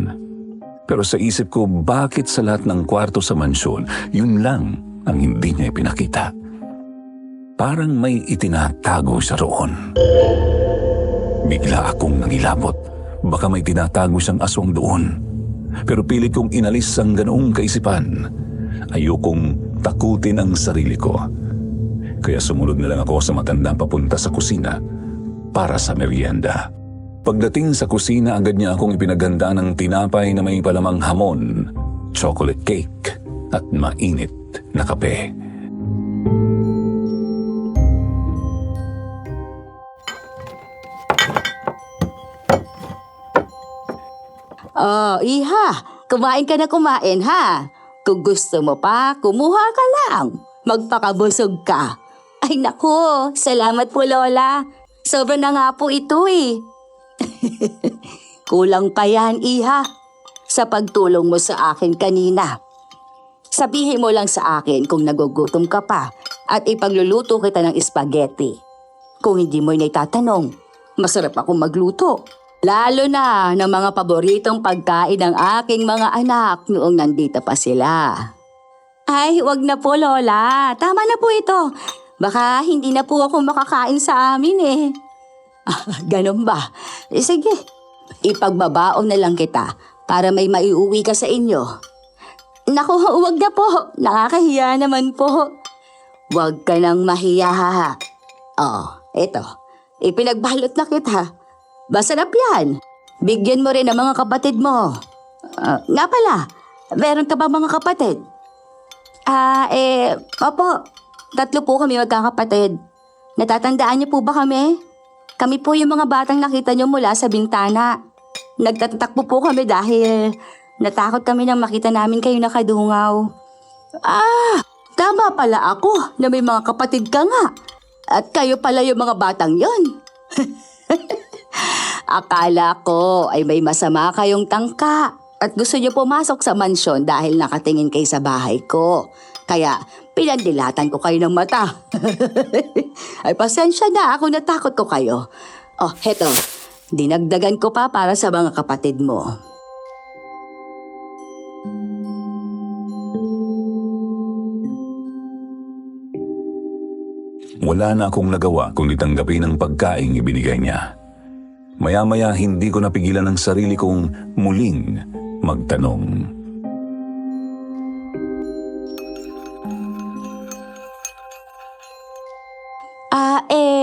S4: Pero sa isip ko, bakit sa lahat ng kwarto sa mansyon, yun lang ang hindi niya ipinakita? Parang may itinatago siya roon. Bigla akong nangilabot. baka may tinatago siyang aswang doon. Pero pilit kong inalis ang ganoong kaisipan. Ayokong takutin ang sarili ko. Kaya sumunod na lang ako sa matanda papunta sa kusina para sa merienda. Pagdating sa kusina, agad niya akong ipinaghanda ng tinapay na may palamang hamon, chocolate cake at mainit na kape.
S2: Oh, iha, kumain ka na kumain ha. Kung gusto mo pa, kumuha ka lang. Magpakabusog ka. Ay nako, salamat po Lola. Sobra na nga po ito eh. Kulang pa yan, iha. Sa pagtulong mo sa akin kanina. Sabihin mo lang sa akin kung nagugutom ka pa at ipagluluto kita ng spaghetti. Kung hindi mo naitatanong, masarap akong magluto. Lalo na ng mga paboritong pagkain ng aking mga anak noong nandito pa sila. Ay, wag na po Lola. Tama na po ito. Baka hindi na po ako makakain sa amin eh. Ganun ba? Sige, ipagbabaon na lang kita para may maiuwi ka sa inyo. Naku, wag na po. Nakakahiya naman po. Wag ka nang mahiya ha. Oh, eto. Ipinagbalot na kita. Masarap yan. Bigyan mo rin ang mga kapatid mo. Nga pala, meron ka ba mga kapatid? Opo. 3 po kami magkakapatid. Natatandaan niyo po ba kami? Kami po yung mga batang nakita niyo mula sa bintana. Nagtatatakbo po kami dahil natakot kami nang makita namin kayo nakadungaw. Tama pala ako na may mga kapatid ka nga. At kayo pala yung mga batang yon. Akala ko ay may masama kayong tangka at gusto niyo pumasok sa mansyon dahil nakatingin kayo sa bahay ko. Kaya pinandilatan ko kayo ng mata. Ay pasensya na, ako natakot ko kayo. Oh, heto, dinagdagan ko pa para sa mga kapatid mo.
S4: Wala na akong nagawa kundi tanggapin ang pagkaing ibinigay niya. Maya-maya hindi ko napigilan ang sarili kong muling magtanong.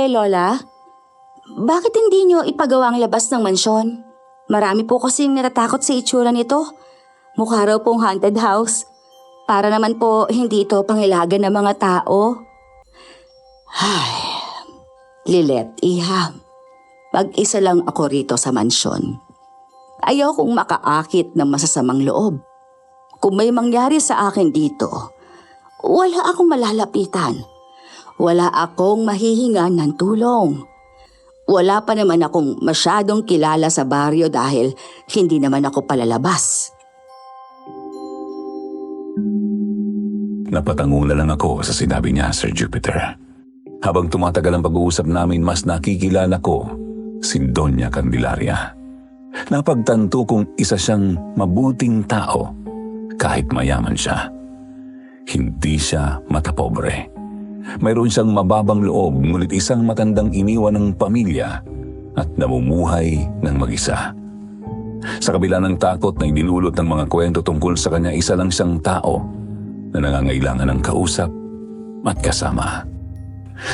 S2: Lola, bakit hindi nyo ipagawa ang labas ng mansyon? Marami po kasing natatakot sa itsura nito. Mukha raw pong haunted house. Para naman po hindi ito pangilagan ng mga tao. Ay, Lilet, iha. Mag-isa lang ako rito sa mansyon. Ayaw kong makaakit ng masasamang loob. Kung may mangyari sa akin dito, wala akong malalapitan. Wala akong mahihingan ng tulong. Wala pa naman akong masyadong kilala sa baryo dahil hindi naman ako palalabas.
S4: Napatango na lang ako sa sinabi niya, Sir Jupiter. Habang tumatagal ang pag-uusap namin, mas nakikilala ko si Doña Candelaria. Napagtanto kong isa siyang mabuting tao kahit mayaman siya. Hindi siya matapobre. Mayroon siyang mababang loob, ngunit isang matandang iniwan ng pamilya at namumuhay ng mag-isa. Sa kabila ng takot na idinulot ng mga kwento tungkol sa kanya, isa lang siyang tao na nangangailangan ng kausap at kasama.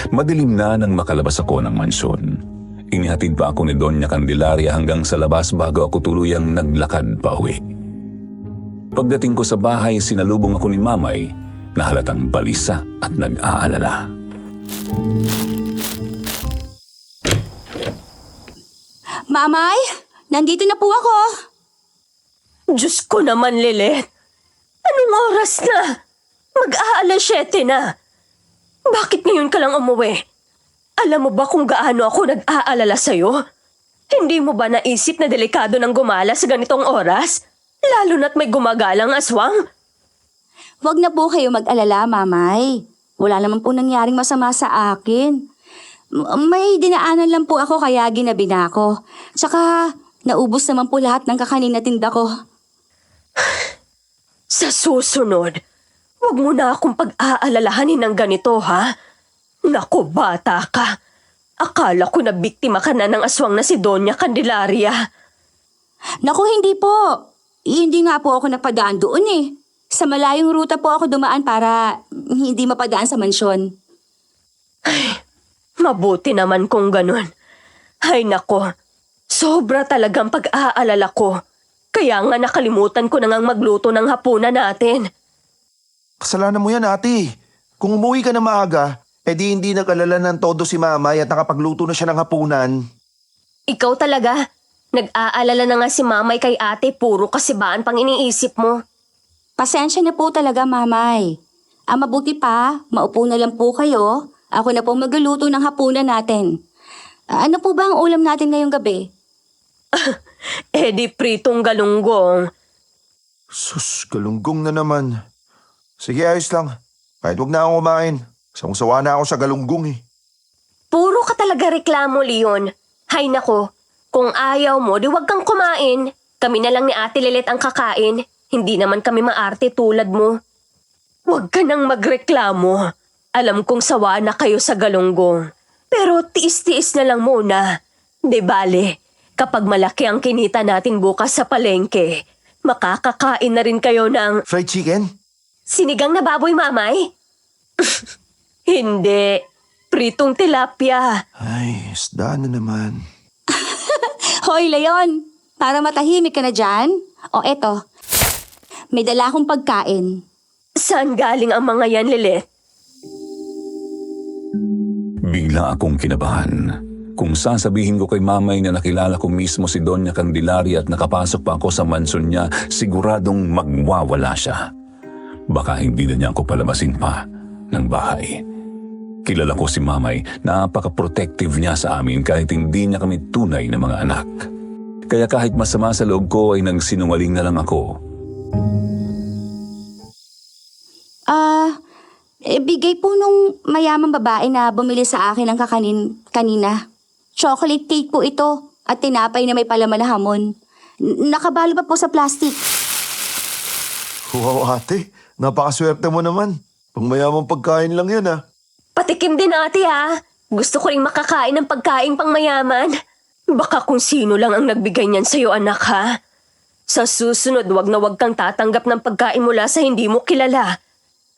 S4: Madilim na nang makalabas ako ng mansyon. Inihatid pa ako ni Doña Candelaria hanggang sa labas bago ako tuluyang naglakad pa uwi. Pagdating ko sa bahay, sinalubong ako ni Mamay na halatang balisa at nag-aalala.
S2: Mamay, nandito na po ako.
S1: Diyos ko naman, Lilet. Anong oras na? Mag-aalas 7 na. Bakit ngayon ka lang umuwi? Alam mo ba kung gaano ako nag-aalala sa'yo? Hindi mo ba naisip na delikado ng gumala sa ganitong oras? Lalo na't may gumagalang aswang?
S2: Huwag na po kayo mag-alala, Mamay. Wala naman po nangyaring masama sa akin. May dinaanan lang po ako kaya ginabi na ako. Tsaka naubos naman po lahat ng kakanin na tinda ko.
S1: Sa susunod, huwag mo na akong pag-aalalahanin ng ganito, ha? Naku, bata ka. Akala ko na biktima ka na ng aswang na si Doña Candelaria.
S2: Naku, hindi po. Hindi nga po ako napadaan doon eh. Sa malayong ruta po ako dumaan para hindi mapadaan sa mansyon.
S1: Mabuti naman kung ganun. Ay nako, sobra talagang pag-aalala ko. Kaya nga nakalimutan ko na ngang magluto ng hapunan natin.
S3: Kasalanan mo yan, ate. Kung umuwi ka na maaga, edi hindi nag-alala ng todo si mamay at nakapagluto na siya ng hapunan.
S1: Ikaw talaga, nag-aalala na nga si mamay kay ate, puro kasibaan pang iniisip mo.
S2: Pasensya na po talaga, mamay. Mabuti pa, maupo na lang po kayo. Ako na po magluluto ng hapunan natin. Ano po ba ang ulam natin ngayong gabi?
S1: Di pritong galunggong.
S3: Sus, galunggong na naman. Sige, ayos lang. Kahit wag na akong kumain. Sawang-sawa na ako sa galunggong eh.
S1: Puro ka talaga reklamo, Leon. Hay nako, kung ayaw mo, di wag kang kumain. Kami na lang ni Ate Lilet ang kakain. Hindi naman kami maarte tulad mo. Huwag ka nang magreklamo. Alam kong sawa na kayo sa galunggong. Pero tiis-tiis na lang muna. De bale, kapag malaki ang kinita natin bukas sa palengke, makakakain na rin kayo ng
S3: Fried chicken?
S1: sinigang na baboy, mamay? Hindi. Pritong tilapia.
S3: Ay, isda na naman.
S2: Hoy, Leon! Para matahimik ka na dyan. O eto, may dala akong pagkain.
S1: Saan galing ang mga yan, Lilet?
S4: Bigla akong kinabahan. Kung sasabihin ko kay mamay na nakilala ko mismo si Doña Candelaria at nakapasok pa ako sa mansyon niya, siguradong magwawala siya. Baka hindi na niya ako palabasin pa ng bahay. Kilala ko si mamay, napaka-protective niya sa amin kahit hindi niya kami tunay na mga anak. Kaya kahit masama sa loob ko ay nagsinungaling na lang ako.
S2: Bigay po nung mayamang babae na bumili sa akin ng kanina. Chocolate cake po ito at tinapay na may palaman na hamon. Nakabalo pa po sa plastic.
S3: Wow, ate. Napakaswerte mo naman. Pang mayamang pagkain lang yan ah.
S1: Patikim din, ate, ha? Gusto ko rin makakain ng pagkain pang mayaman. Baka kung sino lang ang nagbigay niyan sa'yo, anak, ha? Sa susunod, wag na wag kang tatanggap ng pagkain mula sa hindi mo kilala.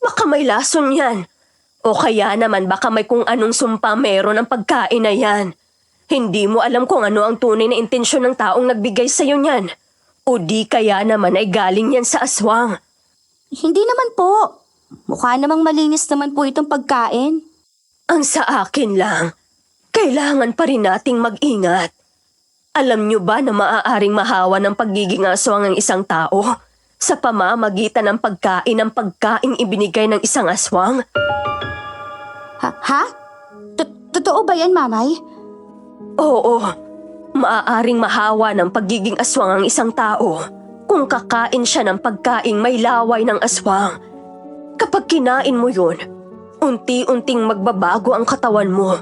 S1: Baka may lason yan. O kaya naman baka may kung anong sumpa meron ang pagkain na yan. Hindi mo alam kung ano ang tunay na intensyon ng taong nagbigay sa'yo niyan. O di kaya naman ay galing yan sa aswang.
S2: Hindi naman po. Mukha namang malinis naman po itong pagkain.
S1: Ang sa akin lang, kailangan pa rin nating mag-ingat. Alam niyo ba na maaaring mahawa ng pagiging aswang ang isang tao sa pamamagitan ng pagkain ng pagkaing ibinigay ng isang aswang?
S2: Ha? Totoo ba yan, mamay?
S1: Oo, maaaring mahawa ng pagiging aswang ang isang tao kung kakain siya ng pagkaing may laway ng aswang. Kapag kinain mo yun, unti-unting magbabago ang katawan mo.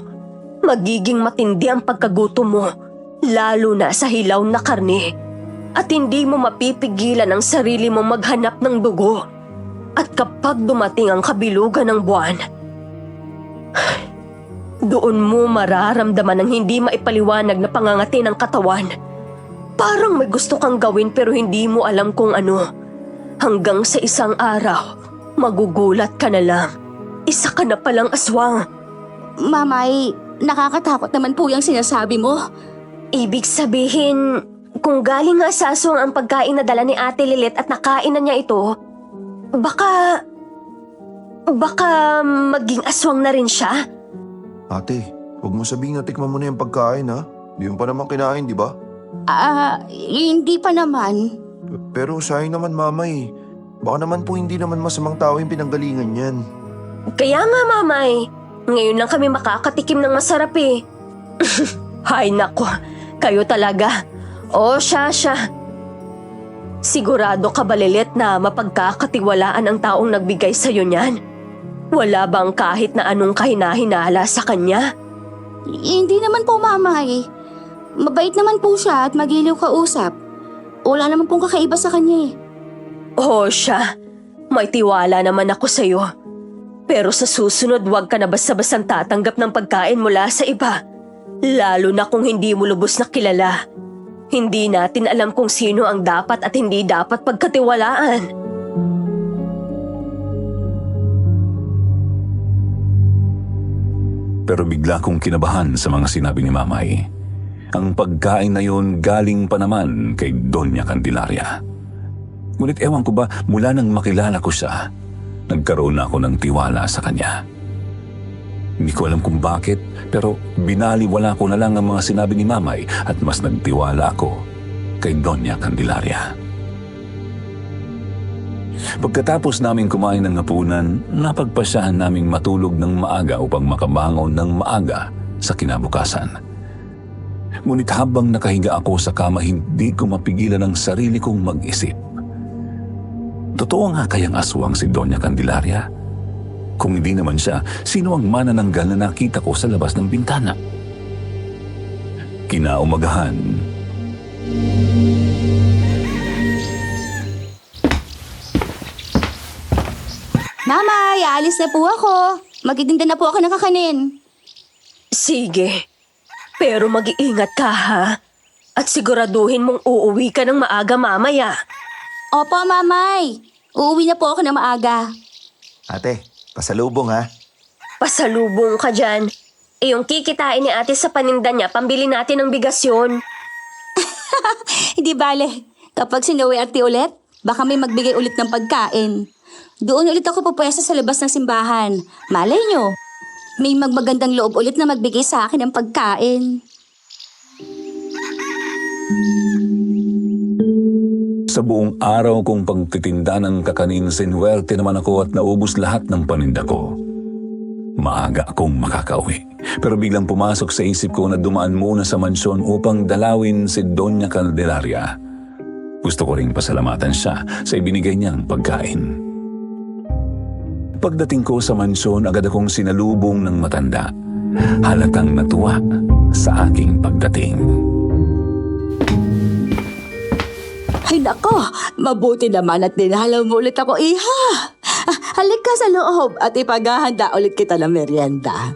S1: Magiging matindi ang pagkagutom mo, lalo na sa hilaw na karne. At hindi mo mapipigilan ang sarili mo maghanap ng dugo. At kapag dumating ang kabilugan ng buwan, doon mo mararamdaman ang hindi maipaliwanag na pangangati ng katawan. Parang may gusto kang gawin pero hindi mo alam kung ano. Hanggang sa isang araw, magugulat ka na lang. Isa ka na palang aswang.
S2: Mamay, nakakatakot naman po yung sinasabi mo.
S1: Ibig sabihin, kung galing nga sa aswang ang pagkain na dala ni Ate Lilet at nakain na niya ito, baka maging aswang na rin siya?
S3: Ate, huwag mo sabihin na tikman mo na yung pagkain ha. Di mo pa naman kinain, di ba?
S2: Hindi pa naman.
S3: Pero sayang naman mamay. Baka naman po hindi naman masamang tao yung pinanggalingan yan.
S1: Kaya nga, mamay. Ngayon lang kami makakatikim ng masarap eh. Hay nako, kayo talaga. O siya. Sigurado ka ba, Lilet, na mapagkakatiwalaan ang taong nagbigay sa'yo niyan? Wala bang kahit na anong kahinahinala sa kanya?
S2: Hindi naman po, mamay. Mabait naman po siya at magiliw kausap. Wala naman pong kakaiba sa kanya eh.
S1: O siya, may tiwala naman ako sa'yo. Pero sa susunod, huwag ka na basta-bastang tatanggap ng pagkain mula sa iba. Lalo na kung hindi mo lubos na kilala. Hindi natin alam kung sino ang dapat at hindi dapat pagkatiwalaan.
S4: Pero bigla kong kinabahan sa mga sinabi ni Mamay. Ang pagkain na yun galing pa naman kay Doña Candelaria. Ngunit ewan ko ba, mula nang makilala ko siya, nagkaroon na ako ng tiwala sa kanya. Hindi ko alam kung bakit, pero binaliwala ko na lang ang mga sinabi ni Mamay at mas nagtiwala ako kay Doña Candelaria. Pagkatapos naming kumain ng hapunan, napagpasyahan naming matulog ng maaga upang makabangon ng maaga sa kinabukasan. Ngunit habang nakahiga ako sa kama, hindi ko mapigilan ang sarili kong mag-isip. Totoo nga kayang aswang si Doña Candelaria? Kung hindi naman siya, sino ang manananggal na nakita ko sa labas ng bintana? Kinaumagahan,
S2: Mamay, aalis na po ako. Magtitinda na po ako ng kakanin.
S1: Sige, pero mag-iingat ka ha. At siguraduhin mong uuwi ka ng maaga mamaya.
S2: Opo, Mamay. Uuwi na po ako ng maaga.
S3: Ate, pasalubong ha.
S1: Pasalubong ka dyan. Eh yung kikitain ni ate sa paninda niya, pambili natin ng bigas yun.
S2: Hindi bale. Kapag sinuwi ate ulit, baka may magbigay ulit ng pagkain. Doon ulit ako pupwesto sa labas ng simbahan. Malay nyo, may magmagandang loob ulit na magbigay sa akin ng pagkain.
S4: sa buong araw kong pagtitinda ng kakanin, sinuwerte naman ako at naubos lahat ng paninda ko. Maaga akong makakauwi. Pero biglang pumasok sa isip ko na dumaan muna sa mansyon upang dalawin si Doña Candelaria. Gusto ko ring pasalamatan siya sa ibinigay niyang pagkain. Pagdating ko sa mansyon, agad akong sinalubong ng matanda. Halatang natuwa sa aking pagdating.
S5: Ay nako, mabuti naman at dinalaw mo ulit ako, iha. Halika sa loob at ipaghahanda ulit kita ng merienda.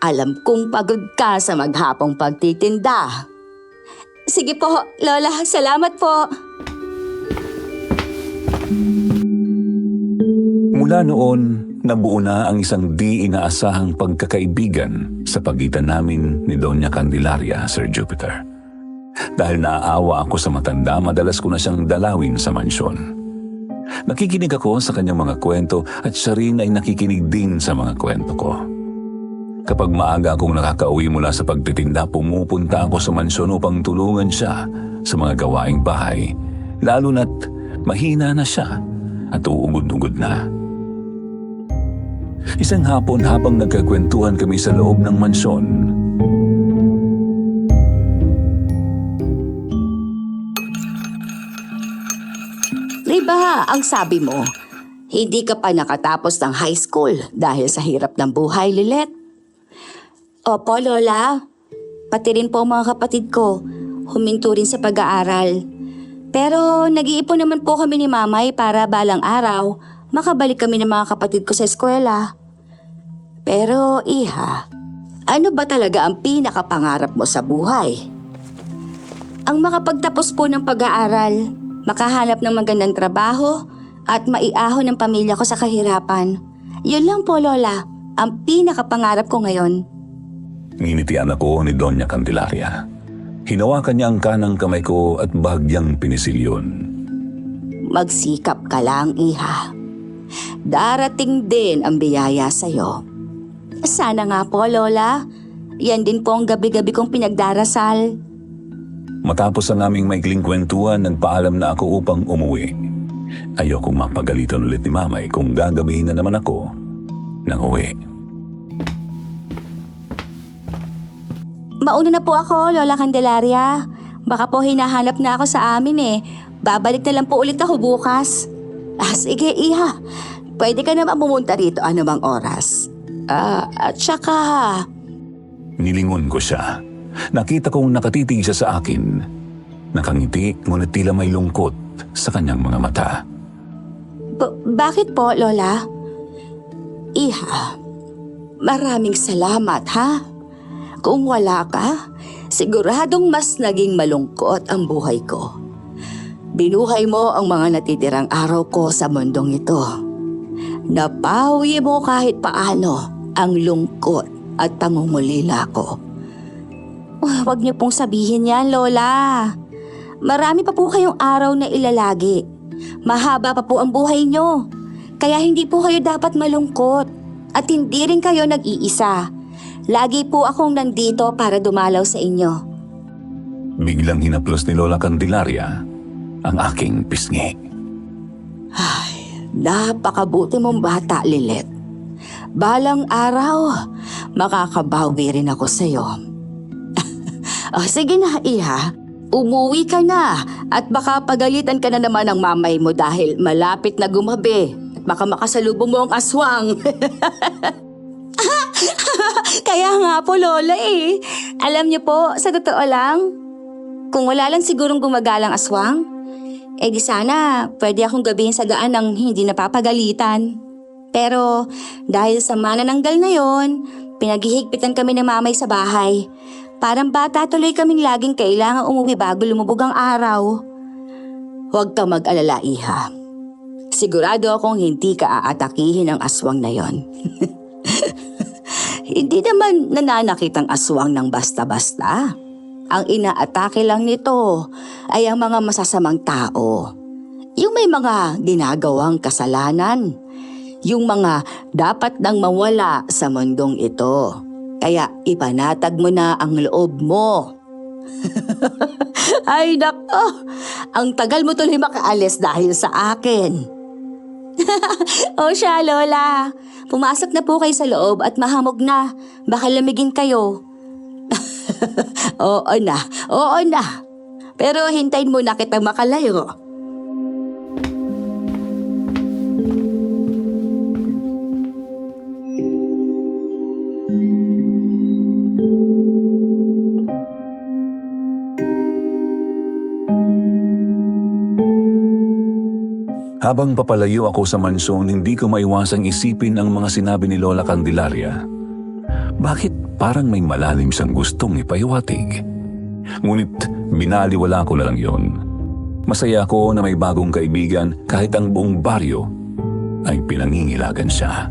S5: Alam kong pagod ka sa maghapong pagtitinda.
S2: Sige po, Lola. Salamat po.
S4: Mula noon, nabuo na ang isang di inaasahang pagkakaibigan sa pagitan namin ni Doña Candelaria, Sir Jupiter. Dahil naaawa ako sa matanda, madalas ko na siyang dalawin sa mansyon. Nakikinig ako sa kanyang mga kwento at siya rin ay nakikinig din sa mga kwento ko. Kapag maaga akong nakakauwi mula sa pagtitinda, pumupunta ako sa mansyon upang tulungan siya sa mga gawaing bahay, lalo na't mahina na siya at uugod-ugod na. Isang hapon habang nagkakwentuhan kami sa loob ng mansyon,
S5: Diba, ang sabi mo, hindi ka pa nakatapos ng high school dahil sa hirap ng buhay, Lilet?
S2: Opo, Lola. Pati rin po mga kapatid ko. Huminto rin sa pag-aaral. Pero nag-iipon naman po kami ni Mamay para balang araw makabalik kami ng mga kapatid ko sa eskwela.
S5: Pero, iha, ano ba talaga ang pinakapangarap mo sa buhay?
S2: Ang makapagtapos po ng pag-aaral, makahanap ng magandang trabaho at maiahon ng pamilya ko sa kahirapan. Yun lang po, Lola, ang pinakapangarap ko ngayon.
S4: nginitian ako ni Doña Candelaria. Hinawakan niya ang kanang kamay ko at bahagyang pinisilyon.
S5: Magsikap ka lang, iha. Darating din ang biyaya sa'yo.
S2: Sana nga po, Lola. Yan din po ang gabi-gabi kong pinagdarasal.
S4: Matapos ang aming maikling kwentuhan, nagpaalam na ako upang umuwi. Ayokong mapagalitan ulit ni Mamay kung gagabihin na naman ako ng uwi.
S2: Mauna na po ako, Lola Candelaria. Baka po hinahanap na ako sa amin eh. Babalik na lang po ulit ako bukas.
S5: Sige, iha. Pwede ka naman pumunta rito anumang oras. At saka,
S4: Nilingon ko siya. Nakita kong nakatitig siya sa akin. Nakangiti, ngunit tila may lungkot sa kanyang mga mata.
S2: Bakit po, Lola?
S5: iha, maraming salamat, ha? Kung wala ka,
S2: siguradong mas naging malungkot ang buhay ko. Binuhay mo ang mga natitirang araw ko sa mundong ito. Napawi mo kahit paano ang lungkot at pangungulila ko. Huwag niyo pong sabihin yan, Lola. Marami pa po kayong araw na ilalagi. Mahaba pa po ang buhay niyo. Kaya hindi po kayo dapat malungkot. At hindi rin kayo nag-iisa. Lagi po akong nandito para dumalaw sa inyo.
S4: Biglang hinaplos ni Lola Candelaria ang aking pisngi.
S2: Napakabuti mong bata, Lilet. Balang araw, makakabawi rin ako sa'yo. Sige na, Iha. Umuwi ka na at baka pagalitan ka na naman ng mamay mo dahil malapit na gumabi at baka makasalubong mo ang aswang. Kaya nga po, Lola eh. Alam niyo po, sa totoo lang, kung wala lang sigurong gumagalang aswang, di sana pwede akong gabihin sa daan ng hindi napapagalitan. Pero dahil sa manananggal na yon, pinaghihigpitan kami ng mamay sa bahay. Parang bata tuloy kaming laging kailangang umuwi bago lumubog ang araw. Huwag ka mag-alala, Iha. Sigurado akong hindi ka aatakihin ng aswang na yon. Hindi naman nananakit ang aswang ng basta-basta. Ang inaatake lang nito ay ang mga masasamang tao. Yung may mga ginagawang kasalanan. Yung mga dapat nang mawala sa mundong ito. Kaya ipanatag mo na ang loob mo. Ay nako, ang tagal mo tuloy makaalis dahil sa akin. O siya, Lola. Pumasok na po kayo sa loob at mahamog na. Baka lamigin kayo. Oo na. Pero hintayin muna kitang makalayo.
S4: Habang papalayo ako sa mansyon, hindi ko maiwasang isipin ang mga sinabi ni Lola Candelaria. Bakit parang may malalim siyang gustong ipahiwatig? Ngunit binaliwala ko na lang yon. Masaya ako na may bagong kaibigan kahit ang buong baryo ay pinangingilagan siya.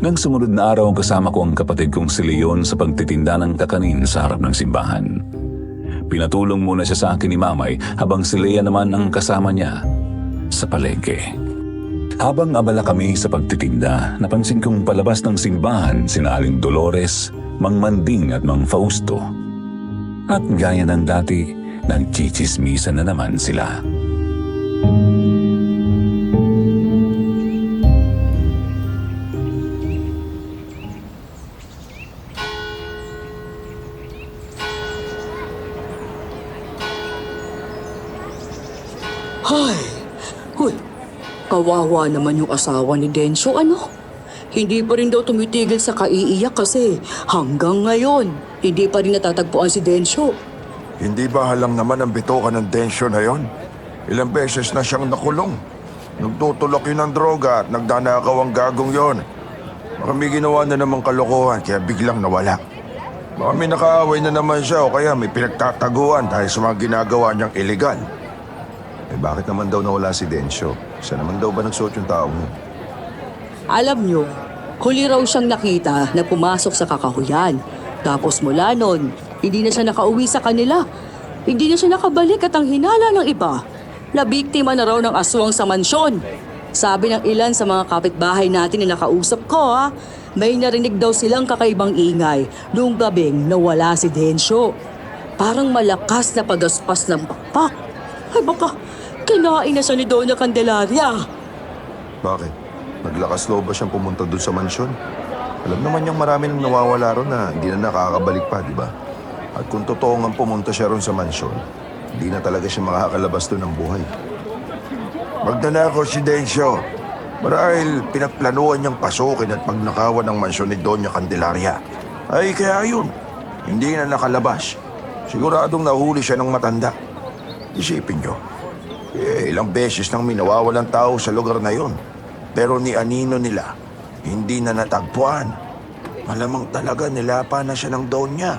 S4: Nang sumunod na araw, kasama ko ang kapatid kong si Leon sa pagtitinda ng kakanin sa harap ng simbahan. Pinatulong muna siya sa akin ni Mamay habang si Lea naman ang kasama niya sa palengke. Habang abala kami sa pagtitinda, napansin kong palabas ng simbahan sina Aling Dolores, Mang Manding at Mang Fausto. At gaya ng dati, nagchichismisan na naman sila.
S5: Huy, kawawa naman yung asawa ni Densyo, ano? Hindi pa rin daw tumitigil sa kaiiyak kasi hanggang ngayon, hindi pa rin natatagpuan si Densyo.
S3: Hindi ba halang naman ang bitoka ng Densyo na yon? Ilang beses na siyang nakulong. Nagtutulok yun ng droga at nagdanakaw ang gagong yon. Baka may ginawa na namang kalokohan kaya biglang nawala. Baka may nakaaway na naman siya o kaya may pinagtataguan dahil sa mga ginagawa niyang illegal. Bakit naman daw nawala si Densyo? Siya naman daw ba nagsuot yung tao mo?
S5: Alam nyo, huli raw siyang nakita na pumasok sa kakahuyan. Tapos mula nun, hindi na siya nakauwi sa kanila. Hindi na siya nakabalik at ang hinala ng iba, nabiktima na raw ng aswang sa mansyon. Sabi ng ilan sa mga kapitbahay natin na nakausap ko, may narinig daw silang kakaibang ingay noong gabing nawala si Densyo. Parang malakas na pagaspas ng pakpak. Ay baka, kinain na siya ni Doña Candelaria.
S3: Bakit? Naglakas loob ba siyang pumunta doon sa mansyon? Alam naman niyang marami nang nawawala ron na hindi na nakakabalik pa, di ba? At kung totoo nga pumunta siya ron sa mansyon, hindi na talaga siya makakalabas doon ng buhay. Magnanakaw si Densyo. Marahil pinagplanuhan niyang pasukin at magnakawan ng mansyon ni Doña Candelaria. Ay kaya yun, hindi na nakalabas. Siguradong nahuli siya ng matanda. Isipin niyo, ilang beses nang minawawalang tao sa lugar na yon. Pero ni anino nila, hindi na natagpuan. Malamang talaga nilapa na siya ng Donya.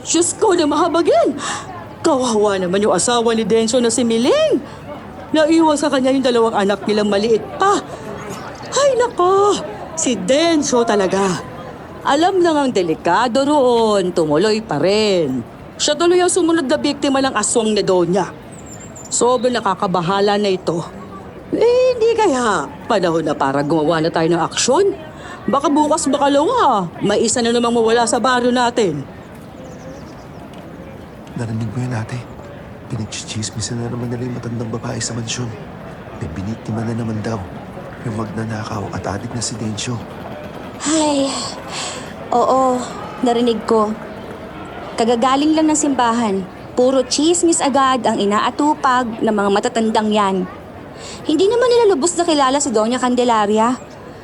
S5: Diyos ko na mahabagin! Kawawa naman yung asawa ni Densyo na si Miling. Naiwan sa kanya yung 2 anak nilang maliit pa. Ay nako, si Densyo talaga. Alam lang ang delikado roon, tumuloy pa rin. Siya tuloy ang sumunod na biktima ng aswang ni Donya. Sobrang nakakabahala na ito. Hindi kaya panahon na para gumawa na tayo ng aksyon? Baka bukas bakalawa, may isa na namang mawala sa baryo natin.
S3: Narinig mo yun, ate? Pinagchichismisan na naman nila yung matandang babae sa mansyon. May biniktima na naman daw. Yung magnanakaw at adik na si Densyo.
S2: Ay, oo, narinig ko. Kagagaling lang ng simbahan. Puro chismis agad ang inaatupag ng mga matatandang yan. Hindi naman nila lubos na kilala si Doña Candelaria.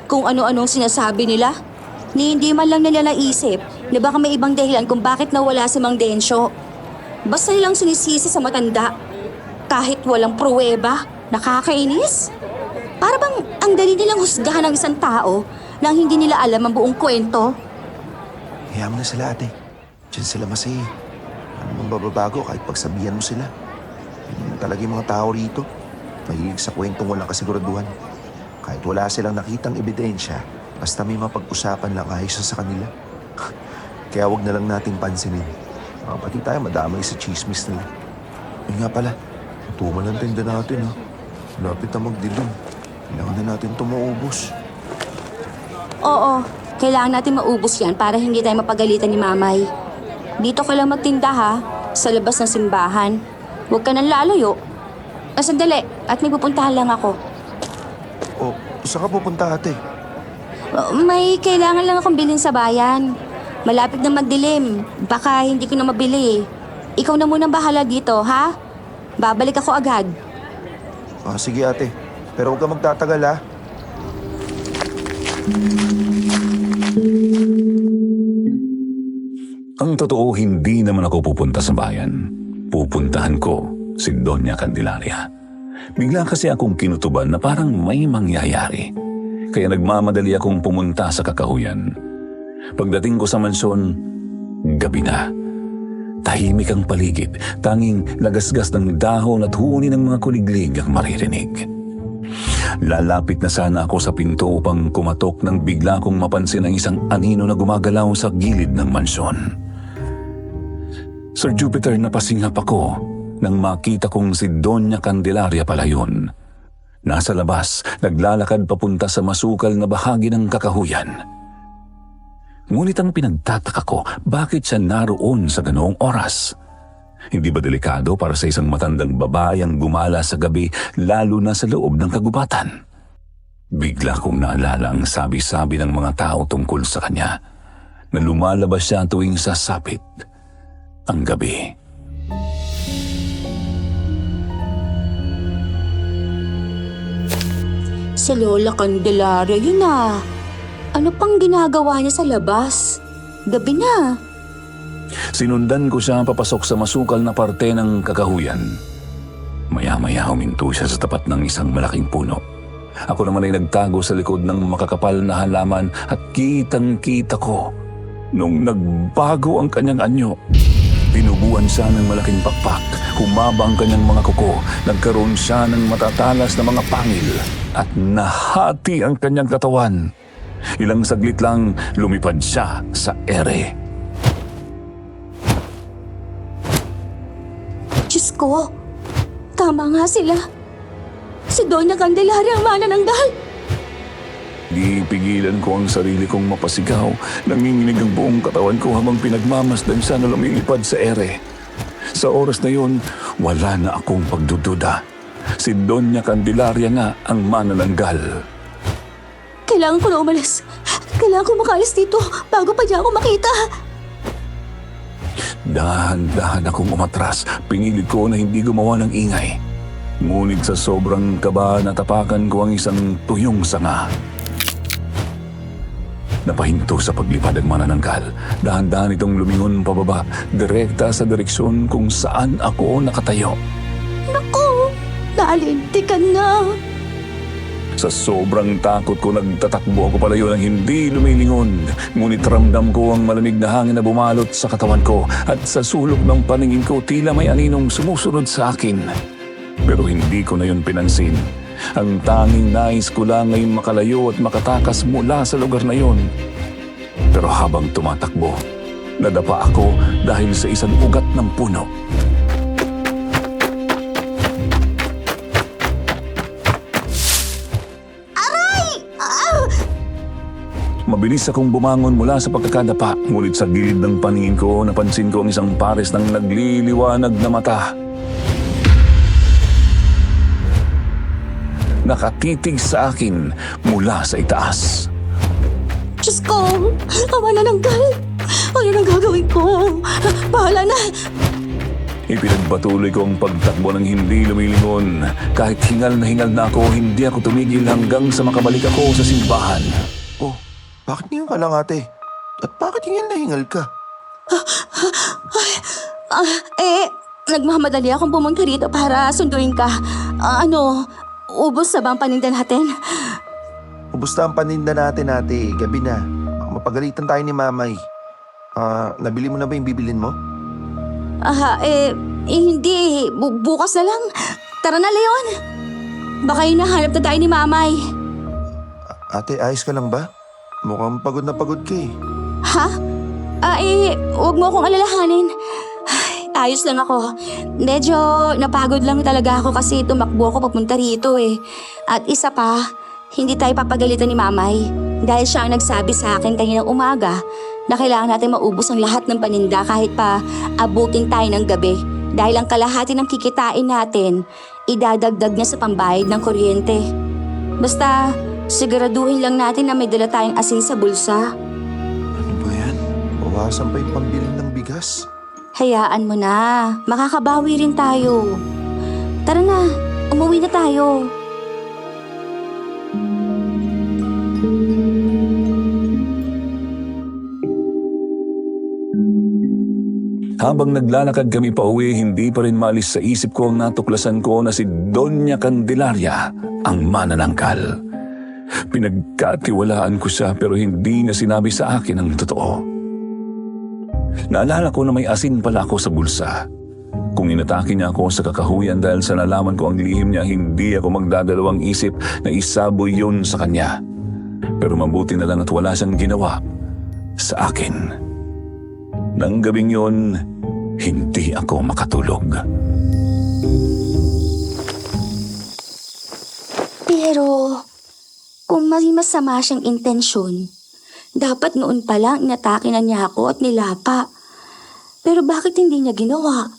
S2: Kung ano-anong sinasabi nila, ni hindi man lang nila naisip na baka may ibang dahilan kung bakit nawala si Mang Densyo. Basta nilang sinisisi sa matanda. Kahit walang pruweba, nakakainis. Para bang ang dali nilang husgahan ng isang tao nang hindi nila alam ang buong kwento.
S3: Hayaan mo na sila, ate. Diyan sila masaya. Ano mang bababago kahit pagsabihan mo sila. Yun talaga yung mga tao rito. Mahilig sa kwentong walang kasiguraduhan. Kahit wala silang nakitang ebidensya, basta may mapag-usapan lang ayos sa kanila. Kaya wag na lang nating pansinin. Pati tayo madamay sa chismis nila. Yun nga pala, tutuman ang tinda natin, ha. Lapit na magdilim. Kailangan na natin ito maubos.
S2: Oo, kailangan natin maubos yan para hindi tayo mapagalitan ni Mamay. Dito ka lang magtinda ha, sa labas ng simbahan. Huwag ka nang lalayo. Sandali, at may pupuntahan lang ako.
S3: O, saan ka pupunta, ate?
S2: May kailangan lang akong bilhin sa bayan. Malapit na magdilim. Baka hindi ko na mabili. Ikaw na munang bahala dito, ha? Babalik ako agad.
S3: Sige, ate. Pero huwag ka magtatagal, ha?
S4: Ang totoo, hindi naman ako pupunta sa bayan. Pupuntahan ko si Doña Candelaria. Bigla kasi akong kinutuban na parang may mangyayari. Kaya nagmamadali akong pumunta sa kakahuyan. Pagdating ko sa mansyon, gabi na. Tahimik ang paligid, tanging lagasgas ng dahon at huni ng mga kuliglig ang maririnig. Lalapit na sana ako sa pinto upang kumatok nang bigla kong mapansin ang isang anino na gumagalaw sa gilid ng mansyon. Sir Jupiter, napasingap ako nang makita kong si Doña Candelaria pala yun. Nasa labas, naglalakad papunta sa masukal na bahagi ng kakahuyan. Ngunit ang pinagtataka ko, bakit siya naroon sa ganoong oras? Hindi ba delikado para sa isang matandang babae ang gumala sa gabi, lalo na sa loob ng kagubatan? Bigla kong naalala ang sabi-sabi ng mga tao tungkol sa kanya, na lumalabas siya tuwing sasapit ang gabi.
S2: Si Lola Candelaria, yun na. Ano pang ginagawa niya sa labas? Gabi na.
S4: Sinundan ko siya papasok sa masukal na parte ng kakahuyan. Maya-maya huminto siya sa tapat ng isang malaking puno. Ako naman ay nagtago sa likod ng makakapal na halaman at kitang-kita ko nung nagbago ang kanyang anyo. Pinubuan siya ng malaking pakpak, humaba ang kanyang mga kuko, nagkaroon siya ng matatalas na mga pangil at nahati ang kanyang katawan. Ilang saglit lang lumipad siya sa ere.
S2: Diyos ko, tama nga sila. Si Doña Candelaria ang manananggal.
S4: Di pigilan ko ang sarili kong mapasigaw. Nanginginig ang buong katawan ko habang pinagmamasdan siya na lumilipad sa ere. Sa oras na yun, wala na akong pagdududa. Si Doña Candelaria nga ang manananggal.
S2: Kailangan ko na umalis. Kailangan ko makalis dito bago pa niya ako makita.
S4: Dahan-dahan akong umatras. Pinilit ko na hindi gumawa ng ingay. Ngunit sa sobrang kaba, natapakan ko ang isang tuyong sanga. Napahinto sa paglipad ang manananggal. Dahan-dahan itong lumingon pababa, direkta sa direksyon kung saan ako nakatayo.
S2: Naku, nalintikan na.
S4: Sa sobrang takot ko, nagtatakbo ako palayo ng hindi lumilingon. Ngunit ramdam ko ang malamig na hangin na bumalot sa katawan ko at sa sulok ng paningin ko tila may aninong sumusunod sa akin. Pero hindi ko na yun pinansin. Ang tanging nais ko lang ay makalayo at makatakas mula sa lugar na yun. Pero habang tumatakbo, nadapa ako dahil sa isang ugat ng puno. Mabilis akong bumangon mula sa pagkakadapa, ngunit sa gilid ng paningin ko, napansin ko ang isang pares ng nagliliwanag na mata. Nakatitig sa akin mula sa itaas.
S2: Diyos ko, awa na ng gal. Ano nang gagawin ko? Bahala na.
S4: Ipinagpatuloy ko ang pagtakbo ng hindi lumilingon. Kahit hingal na ako, hindi ako tumigil hanggang sa makabalik ako sa simbahan.
S3: Oh, bakit ngayon ka lang ate? At bakit hingal na hingal ka?
S2: Nagmamadali akong pumunta rito para sunduin ka. Ubos na ba ang paninda natin?
S3: Ubus na ang paninda natin ate, gabi na. Baka mapagalitan tayo ni mamay. Nabili mo na ba yung bibilin mo?
S2: Hindi. Bukas na lang. Tara na, Leon. Baka hinahanap na tayo ni Mamay.
S3: Ate, ayos ka lang ba? Mukhang pagod na pagod ka eh.
S2: Ha? Huwag mo akong alalahanin. Ay, ayos lang ako. Medyo napagod lang talaga ako kasi tumakbo ako papunta rito eh. At isa pa, hindi tayo papagalitan ni Mamay. Dahil siya ang nagsabi sa akin kaninang umaga na kailangan natin maubos ang lahat ng paninda kahit pa abutin tayo ng gabi. Dahil ang kalahati ng kikitain natin, idadagdag niya sa pambayad ng kuryente. Basta, siguraduhin lang natin na may dala tayong asin sa bulsa.
S3: Ano ba yan? Bawasan pa yung pambili ng bigas.
S2: Hayaan mo na, makakabawi rin tayo. Tara na, umuwi na tayo.
S4: Habang naglalakad kami pa uwi, hindi pa rin maalis sa isip ko ang natuklasan ko na si Doña Candelaria, ang mananangkal. Pinagkatiwalaan ko siya pero hindi niya sinabi sa akin ang totoo. Naalala ko na may asin pala ako sa bulsa. Kung inatake niya ako sa kakahuyan dahil sa nalaman ko ang lihim niya, hindi ako magdadalawang isip na isaboy yun sa kanya. Pero mabuti na lang at wala siyang ginawa sa akin. Nang gabing yun, hindi ako makatulog.
S2: Pero, kung may masama siyang intensyon, dapat noon pa lang inatake na niya ako at nilapa. Pero bakit hindi niya ginawa?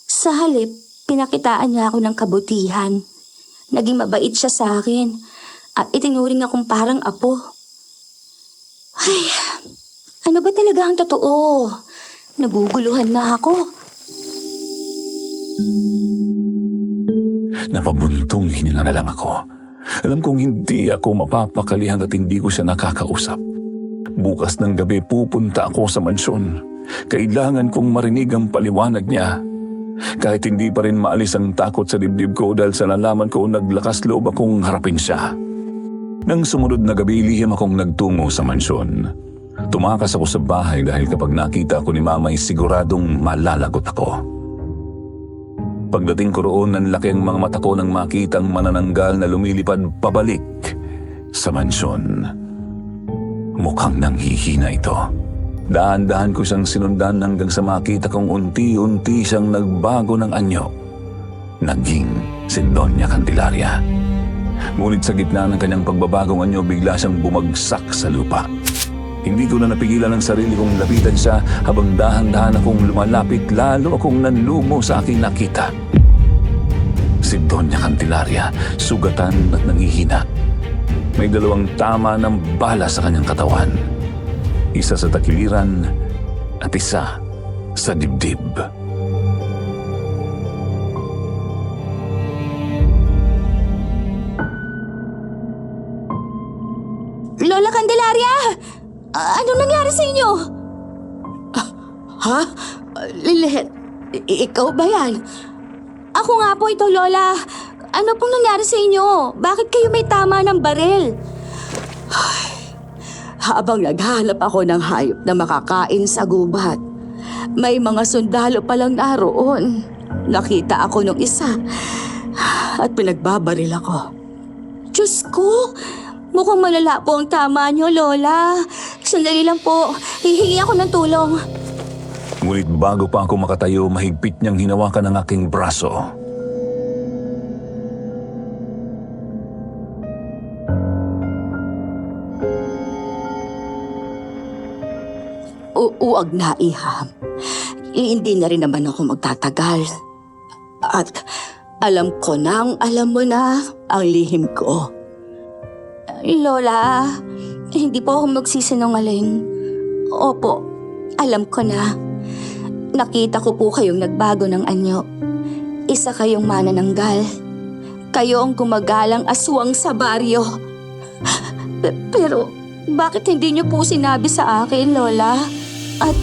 S2: Sa halip, pinakitaan niya ako ng kabutihan. Naging mabait siya sa akin at itinuring akong parang apo. Ay, ano ba talaga ang totoo? Naguguluhan na ako.
S4: Napabuntong hininga na lang ako. Alam kong hindi ako mapapakali hanggat hindi ko siya nakakausap. Bukas ng gabi pupunta ako sa mansyon. Kailangan kong marinig ang paliwanag niya. Kahit hindi pa rin maalis ang takot sa dibdib ko dahil sa nalaman ko naglakas loob akong harapin siya. Nang sumunod na gabi, lihim akong nagtungo sa mansyon. Tumakas ako sa bahay dahil kapag nakita ko ni Mama ay siguradong malalagot ako. Pagdating ko roon, nanlaki ang mga mata ko nang makita ang manananggal na lumilipad pabalik sa mansyon. Mukhang nanghihina ito. Dahan-dahan ko siyang sinundan hanggang sa makita kong unti-unti siyang nagbago ng anyo. Naging si Doña Candelaria. Ngunit sa gitna ng kanyang pagbabagong anyo, bigla siyang bumagsak sa lupa. Hindi ko na napigilan ang sarili kong lapitan siya habang dahan-dahan akong lumalapit, lalo akong nanlumo sa aking nakita. Si Doña Candelaria, sugatan at nangihina. May 2 tama ng bala sa kanyang katawan. Isa sa takiliran at isa sa dibdib.
S2: Lola Candelaria! Anong nangyari sa inyo?
S5: Ha? Lilet, ikaw ba yan?
S2: Ako nga po ito, Lola. Ano pong nangyari sa inyo? Bakit kayo may tama ng baril?
S5: Habang naghanap ako ng hayop na makakain sa gubat, may mga sundalo palang naroon. Nakita ako nung isa at pinagbabaril ako.
S2: Diyos ko! Mukhang malala po ang tama niyo, Lola. Sandali lang po. Hihingi ako ng tulong.
S4: Ngunit bago pa ako makatayo, mahigpit niyang hinawakan ang aking braso.
S5: Uwag na, Iha. Hindi na rin naman ako magtatagal. At alam ko nang alam mo na ang lihim ko.
S2: Lola, hindi po ako magsisinungaling. Opo, alam ko na. Nakita ko po kayong nagbago ng anyo. Isa kayong manananggal. Kayo ang gumagalang aswang sa baryo. Pero bakit hindi niyo po sinabi sa akin, Lola? At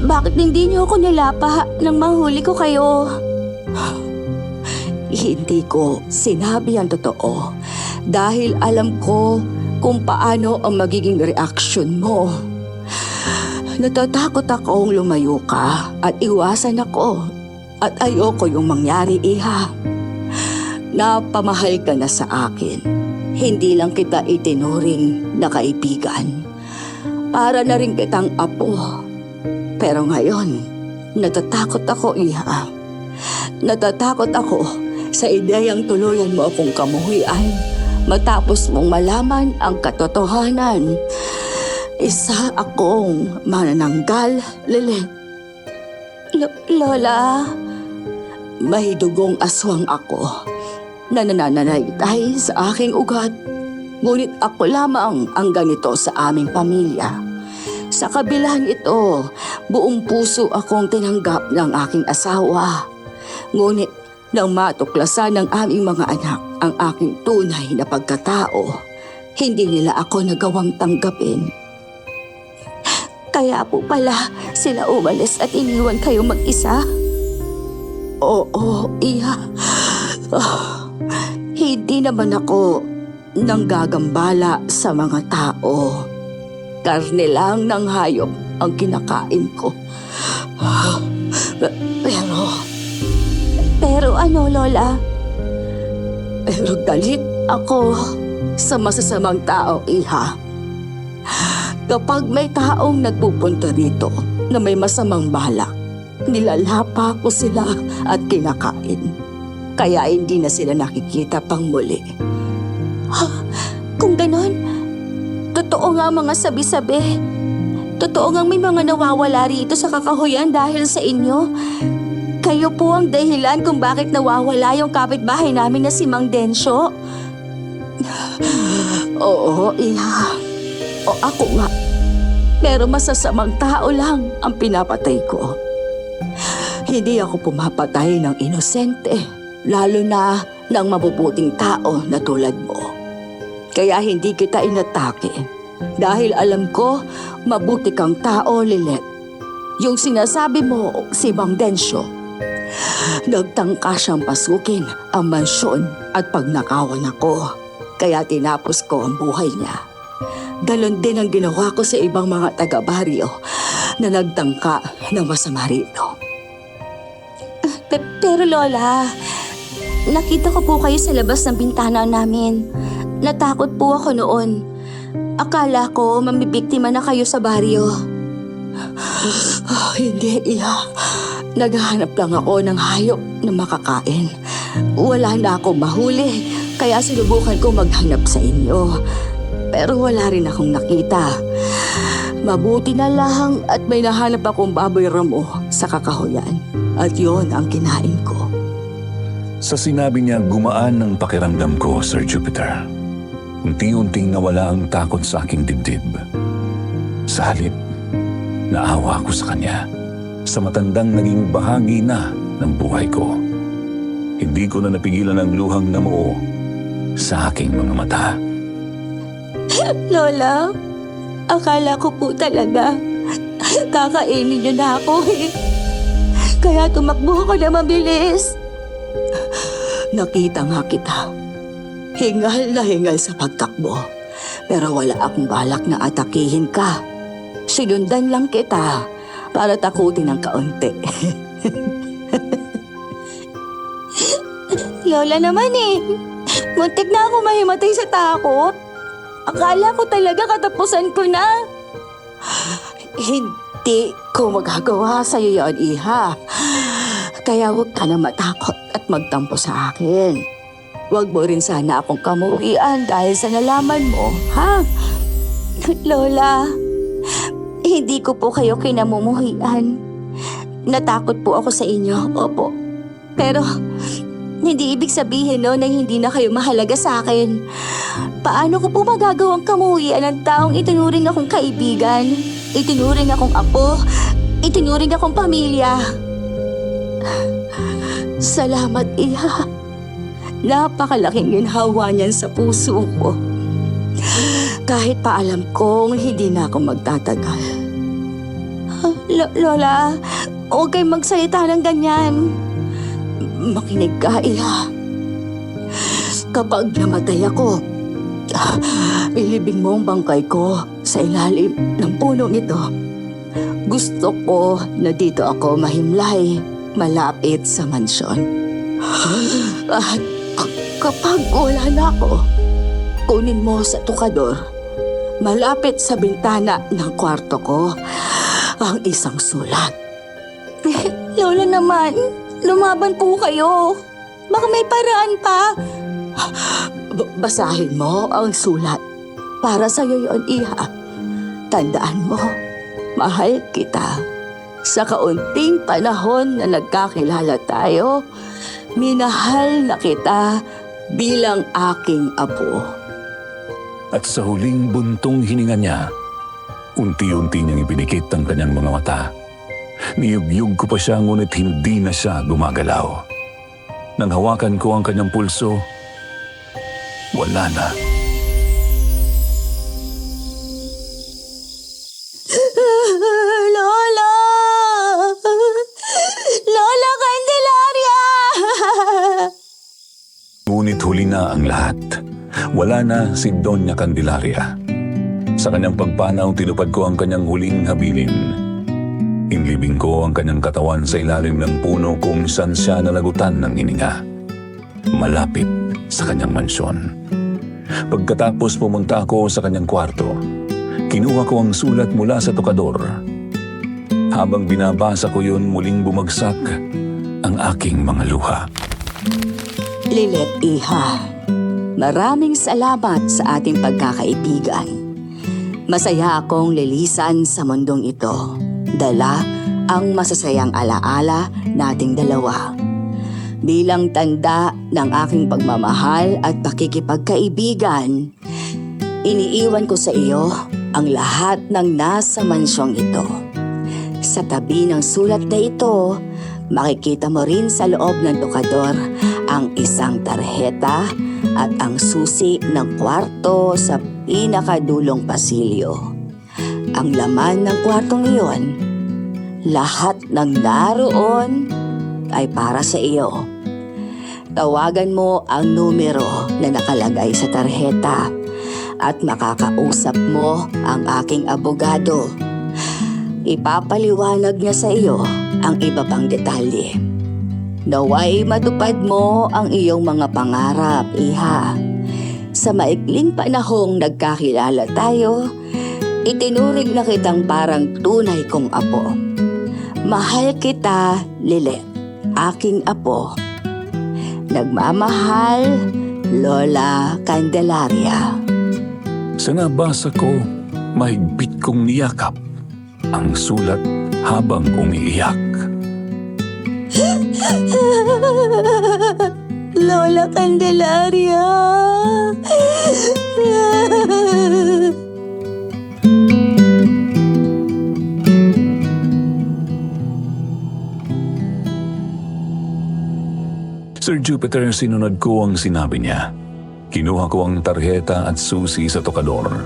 S2: bakit hindi niyo ako nilapa nang mahuli ko kayo?
S5: Hindi ko sinabi ang totoo dahil alam ko kung paano ang magiging reaksyon mo. Natatakot akong lumayo ka at iwasan ako at ayoko yung mangyari, Iha. Napamahal ka na sa akin. Hindi lang kita itinuring na kaibigan. Para na rin kitang apo. Pero ngayon, natatakot ako, Iha. Natatakot ako sa ideyang tuluyan mo akong kamuhian matapos mong malaman ang katotohanan. Isa akong manananggal, Lilet.
S2: Lola,
S5: May dugong aswang ako na nananaytay sa aking ugat. Ngunit ako lamang ang ganito sa aming pamilya. Sa kabilang ito, buong puso akong tinanggap ng aking asawa. Ngunit nang matuklasan ng aming mga anak ang aking tunay na pagkatao, hindi nila ako nagawang tanggapin.
S2: kaya po pala sila umalis at iniwan kayo mag-isa?
S5: Oo, Iha. Hindi naman ako nanggagambala sa mga tao. Karne lang ng hayop ang kinakain ko.
S2: Pero ano, Lola?
S5: Pero galit ako sa masasamang tao, Iha. Kapag may taong nagpupunta rito na may masamang balak, nilalapa ko sila at kinakain. Kaya hindi na sila nakikita pang muli.
S2: Kung ganon, totoo nga mga sabi-sabi. Totoo nga may mga nawawala rito sa kakahuyan dahil sa inyo. Kayo po ang dahilan kung bakit nawawala yung kapitbahay namin na si Mang Densyo.
S5: Oo, Iha. O ako nga. Pero masasamang tao lang ang pinapatay ko. Hindi ako pumapatay ng inosente, lalo na ng mabubuting tao na tulad mo. Kaya hindi kita inatake dahil alam ko mabuti kang tao, Lilet. Yung sinasabi mo, si Mang Densyo, nagtangka siyang pasukin ang mansyon at pagnakawan ako. Kaya tinapos ko ang buhay niya. Ganon din ang ginawa ko sa ibang mga taga-baryo na nagtangka ng masama rito.
S2: Pero Lola, nakita ko po kayo sa labas ng bintana namin. Natakot po ako noon. Akala ko mamibiktima na kayo sa baryo.
S5: Hindi, Iha. Naghahanap lang ako ng hayop na makakain. Wala na akong mahuli, kaya sinubukan ko maghanap sa inyo. Pero wala rin akong nakita. Mabuti na lang at may nahanap akong baboy ramo sa kakahuyan. At yon ang kinain ko.
S4: Sa sinabi niya, gumaan ng pakiramdam ko, Sir Jupiter. Unti-unting nawala ang takot sa aking dibdib. Sa halip, naawa ko sa kanya. Sa matandang naging bahagi na ng buhay ko. Hindi ko na napigilan ang luhang namuo sa aking mga mata.
S2: Lola, akala ko po talaga kakainin niyo na ako eh. Kaya tumakbo ako na mabilis.
S5: Nakita nga kita. Hingal na hingal sa pagtakbo. Pero wala akong balak na atakihin ka. Sinundan lang kita para takutin ng kaunti.
S2: Lola naman eh. Muntik na ako mahimatay sa takot. Akala ko talaga katapusan ko na.
S5: Hindi ko magagawa sa'yo yon, Iha. Kaya huwag ka na matakot at magtampo sa akin. Huwag mo rin sana akong kamuhian dahil sa nalaman mo, ha?
S2: Lola, hindi ko po kayo kinamumuhian. Natakot po ako sa inyo, opo. Pero hindi ibig sabihin no na hindi na kayo mahalaga sa akin. Paano ko po magagawang kamuhian ng taong itinuring akong kaibigan, itinuring akong apo, itinuring akong pamilya?
S5: Salamat, Iha. Napakalaking ginhawa niyan sa puso ko. Kahit pa alam kong hindi na ako magtatagal.
S2: Lola, huwag kayong magsalita ng ganyan.
S5: Makinig ka, Iha. Kapag namatay ako, ilibing mo ang bangkay ko sa ilalim ng punong ito. Gusto ko na dito ako mahimlay, malapit sa mansyon. At kapag wala na ako, kunin mo sa tukador, malapit sa bintana ng kwarto ko, ang isang sulat.
S2: Lola naman, lumaban po kayo. Baka may paraan pa.
S5: Basahin mo ang sulat. Para sa'yo yon, Iha. Tandaan mo, mahal kita. Sa kaunting panahon na nagkakilala tayo, minahal na kita bilang aking apo.
S4: At sa huling buntong hininga niya, unti-unti niyang ipinikit ang kanyang mga mata. Niyugyug ko pa siya ngunit hindi na siya gumagalaw. Nang hawakan ko ang kanyang pulso, wala na.
S2: Lola! Lola Candelaria!
S4: Ngunit huli na ang lahat. Wala na si Doña Candelaria. Sa kanyang pagpanaw, tinupad ko ang kanyang huling habilin. Inilibing ko ang kanyang katawan sa ilalim ng puno kung saan siya nalagutan ng hininga. Malapit sa kanyang mansyon. Pagkatapos pumunta ako sa kanyang kwarto, kinuha ko ang sulat mula sa tukador. Habang binabasa ko yun, muling bumagsak ang aking mga luha.
S5: Lilet, Iha, maraming salamat sa ating pagkakaibigan. Masaya akong lilisan sa mundong ito. Dala ang masasayang alaala nating dalawa. Bilang tanda ng aking pagmamahal at pakikipagkaibigan, iniiwan ko sa iyo ang lahat ng nasa mansyong ito. Sa tabi ng sulat na ito, makikita mo rin sa loob ng tukador ang isang tarheta at ang susi ng kwarto sa pinakadulong pasilyo. Ang laman ng kwartong iyon, lahat ng naroon ay para sa iyo. Tawagan mo ang numero na nakalagay sa tarheta at makakausap mo ang aking abogado. Ipapaliwanag niya sa iyo ang iba pang detalye. Naway matupad mo ang iyong mga pangarap, Iha. Sa maikling panahong nagkakilala tayo, itinuring na kitang parang tunay kong apo. Mahal kita, Lilet, aking apo. Nagmamahal, Lola Candelaria.
S4: Sa nabasa ko, mahigpit kong niyakap ang sulat habang umiiyak.
S2: Lola Candelaria!
S4: Sir Jupiter, sinunod ko ang sinabi niya. Kinuha ko ang tarheta at susi sa tokador.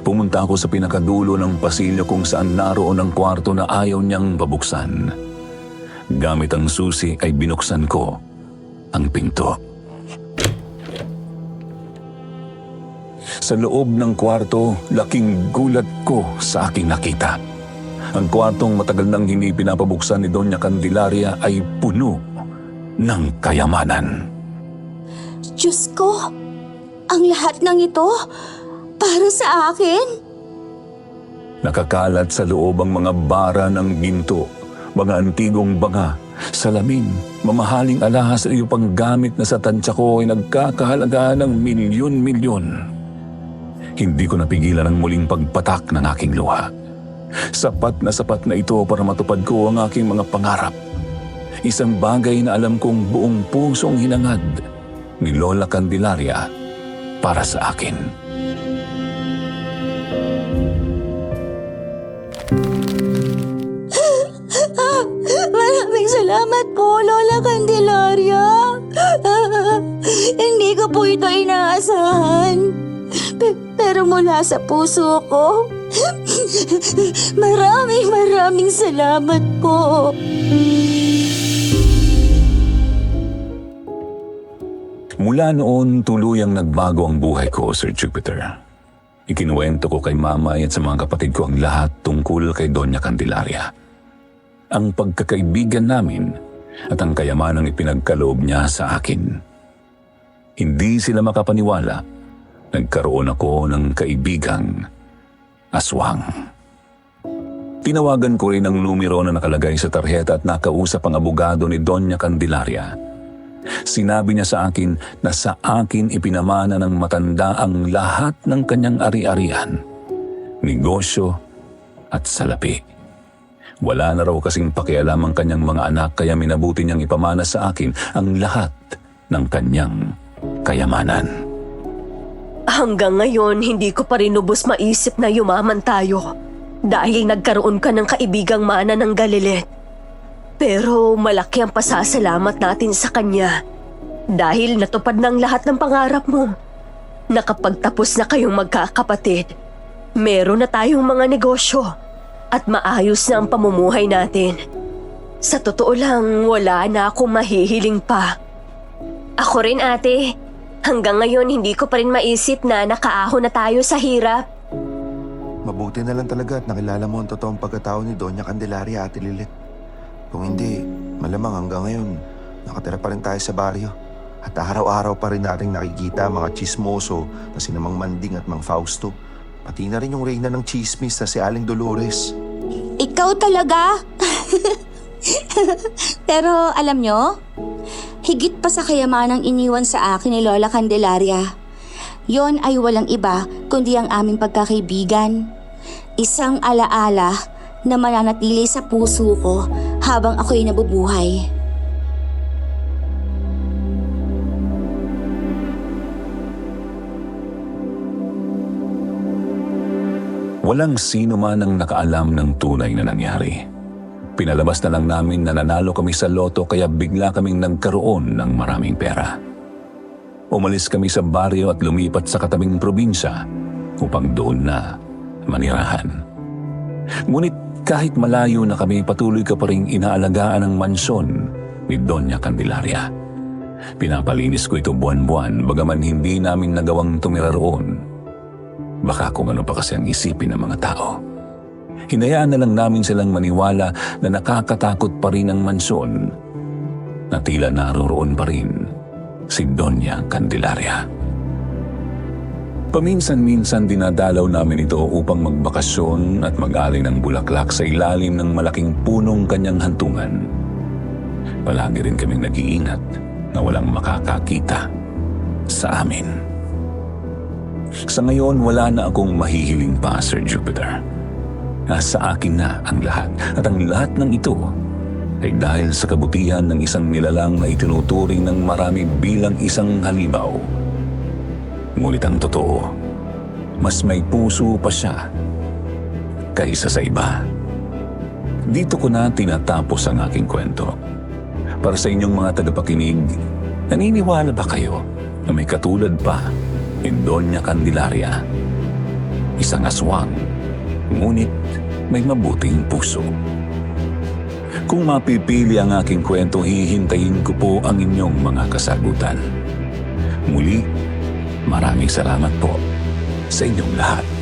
S4: Pumunta ako sa pinakadulo ng pasilyo kung saan naroon ang kwarto na ayaw niyang babuksan. Gamit ang susi ay binuksan ko ang pinto. Sa loob ng kwarto, laking gulat ko sa aking nakita. Ang kwartong matagal nang hindi pinapabuksan ni Doña Candelaria ay puno ng kayamanan.
S2: Diyos ko, ang lahat ng ito para sa akin?
S4: Nakakalat sa loob ang mga bara ng ginto, mga antigong banga, salamin, mamahaling alahas at iyong panggamit na sa tansya ko ay nagkakahalaga ng milyon-milyon. Hindi ko napigilan ang muling pagpatak ng aking luha. Sapat na ito para matupad ko ang aking mga pangarap. Isang bagay na alam kong buong pusong hinangad ni Lola Candelaria para sa akin.
S2: Maraming salamat po, Lola Candelaria. Hindi ko po ito inaasahan. Pero mula sa puso ko, maraming salamat po.
S4: Mula noon, tuluyang nagbago ang buhay ko, Sir Jupiter. Ikinuwento ko kay Mama at sa mga kapatid ko ang lahat tungkol kay Doña Candelaria. Ang pagkakaibigan namin at ang kayamanang ipinagkaloob niya sa akin. Hindi sila makapaniwala. Nagkaroon ako ng kaibigang aswang. Tinawagan ko rin ang numero na nakalagay sa tarjeta at nakausap ang abogado ni Doña Candelaria. Sinabi niya sa akin na sa akin ipinamana ng matanda ang lahat ng kanyang ari-arian, negosyo at salapi. Wala na raw kasing pakialam ang kanyang mga anak kaya minabuti niyang ipamana sa akin ang lahat ng kanyang kayamanan.
S1: Hanggang ngayon, hindi ko pa rin lubos maisip na yumaman tayo dahil nagkaroon ka ng kaibigang mana ng Galilet. Pero malaki ang pasasalamat natin sa kanya dahil natupad ng lahat ng pangarap mo. Nakapagtapos na kayong magkakapatid. Meron na tayong mga negosyo at maayos na ang pamumuhay natin. Sa totoo lang, wala na akong mahihiling pa. Ako rin, ate. Hanggang ngayon, hindi ko pa rin maisip na nakaahon na tayo sa hirap.
S3: Mabuti na lang talaga at nakilala mo ang totoong pagkatao ni Doña Candelaria, Ate Lilit. Kung hindi, malamang hanggang ngayon, nakatira pa rin tayo sa baryo. At araw-araw pa rin nating nakikita mga chismoso na si Mang Manding at Mang Fausto. Pati na rin yung reyna ng chismis na si Aling Dolores.
S2: Ikaw talaga? Pero alam nyo, higit pa sa kayamanang iniwan sa akin ni Lola Candelaria, yon ay walang iba kundi ang aming pagkakaibigan. Isang alaala na mananatili sa puso ko habang ako'y nabubuhay.
S4: Walang sino man ang nakaalam ng tunay na nangyari. Pinalabas na lang namin na nanalo kami sa loto kaya bigla kaming nagkaroon ng maraming pera. Umalis kami sa baryo at lumipat sa katabing probinsya upang doon na manirahan. Ngunit kahit malayo na kami, patuloy ka pa rin inaalagaan ang mansyon ni Doña Candelaria. Pinapalinis ko ito buwan-buwan bagaman hindi namin nagawang tumira roon. Baka kung ano pa kasi ang isipin ng mga tao. Hinayaan na lang namin silang maniwala na nakakatakot pa rin ang mansyon na tila naroroon pa rin si Doña Candelaria. Paminsan-minsan dinadalaw namin ito upang magbakasyon at mag-ari ng bulaklak sa ilalim ng malaking punong kanyang hantungan. Palagi rin kaming nag-iingat na walang makakakita sa amin. Sa ngayon, wala na akong mahihiling pa, Sir Jupiter. Nasa akin na ang lahat at ang lahat ng ito ay dahil sa kabutihan ng isang nilalang na itinuturing ng marami bilang isang halimaw. Ngunit ang totoo, mas may puso pa siya kaysa sa iba. Dito ko na tinatapos ang aking kwento. Para sa inyong mga tagapakinig, naniniwala ba kayo na may katulad pa ni Doña Candelaria? Isang aswang, ngunit may mabuting puso. Kung mapipili ang aking kwento, hihintayin ko po ang inyong mga kasagutan. Muli, maraming salamat po sa inyong lahat.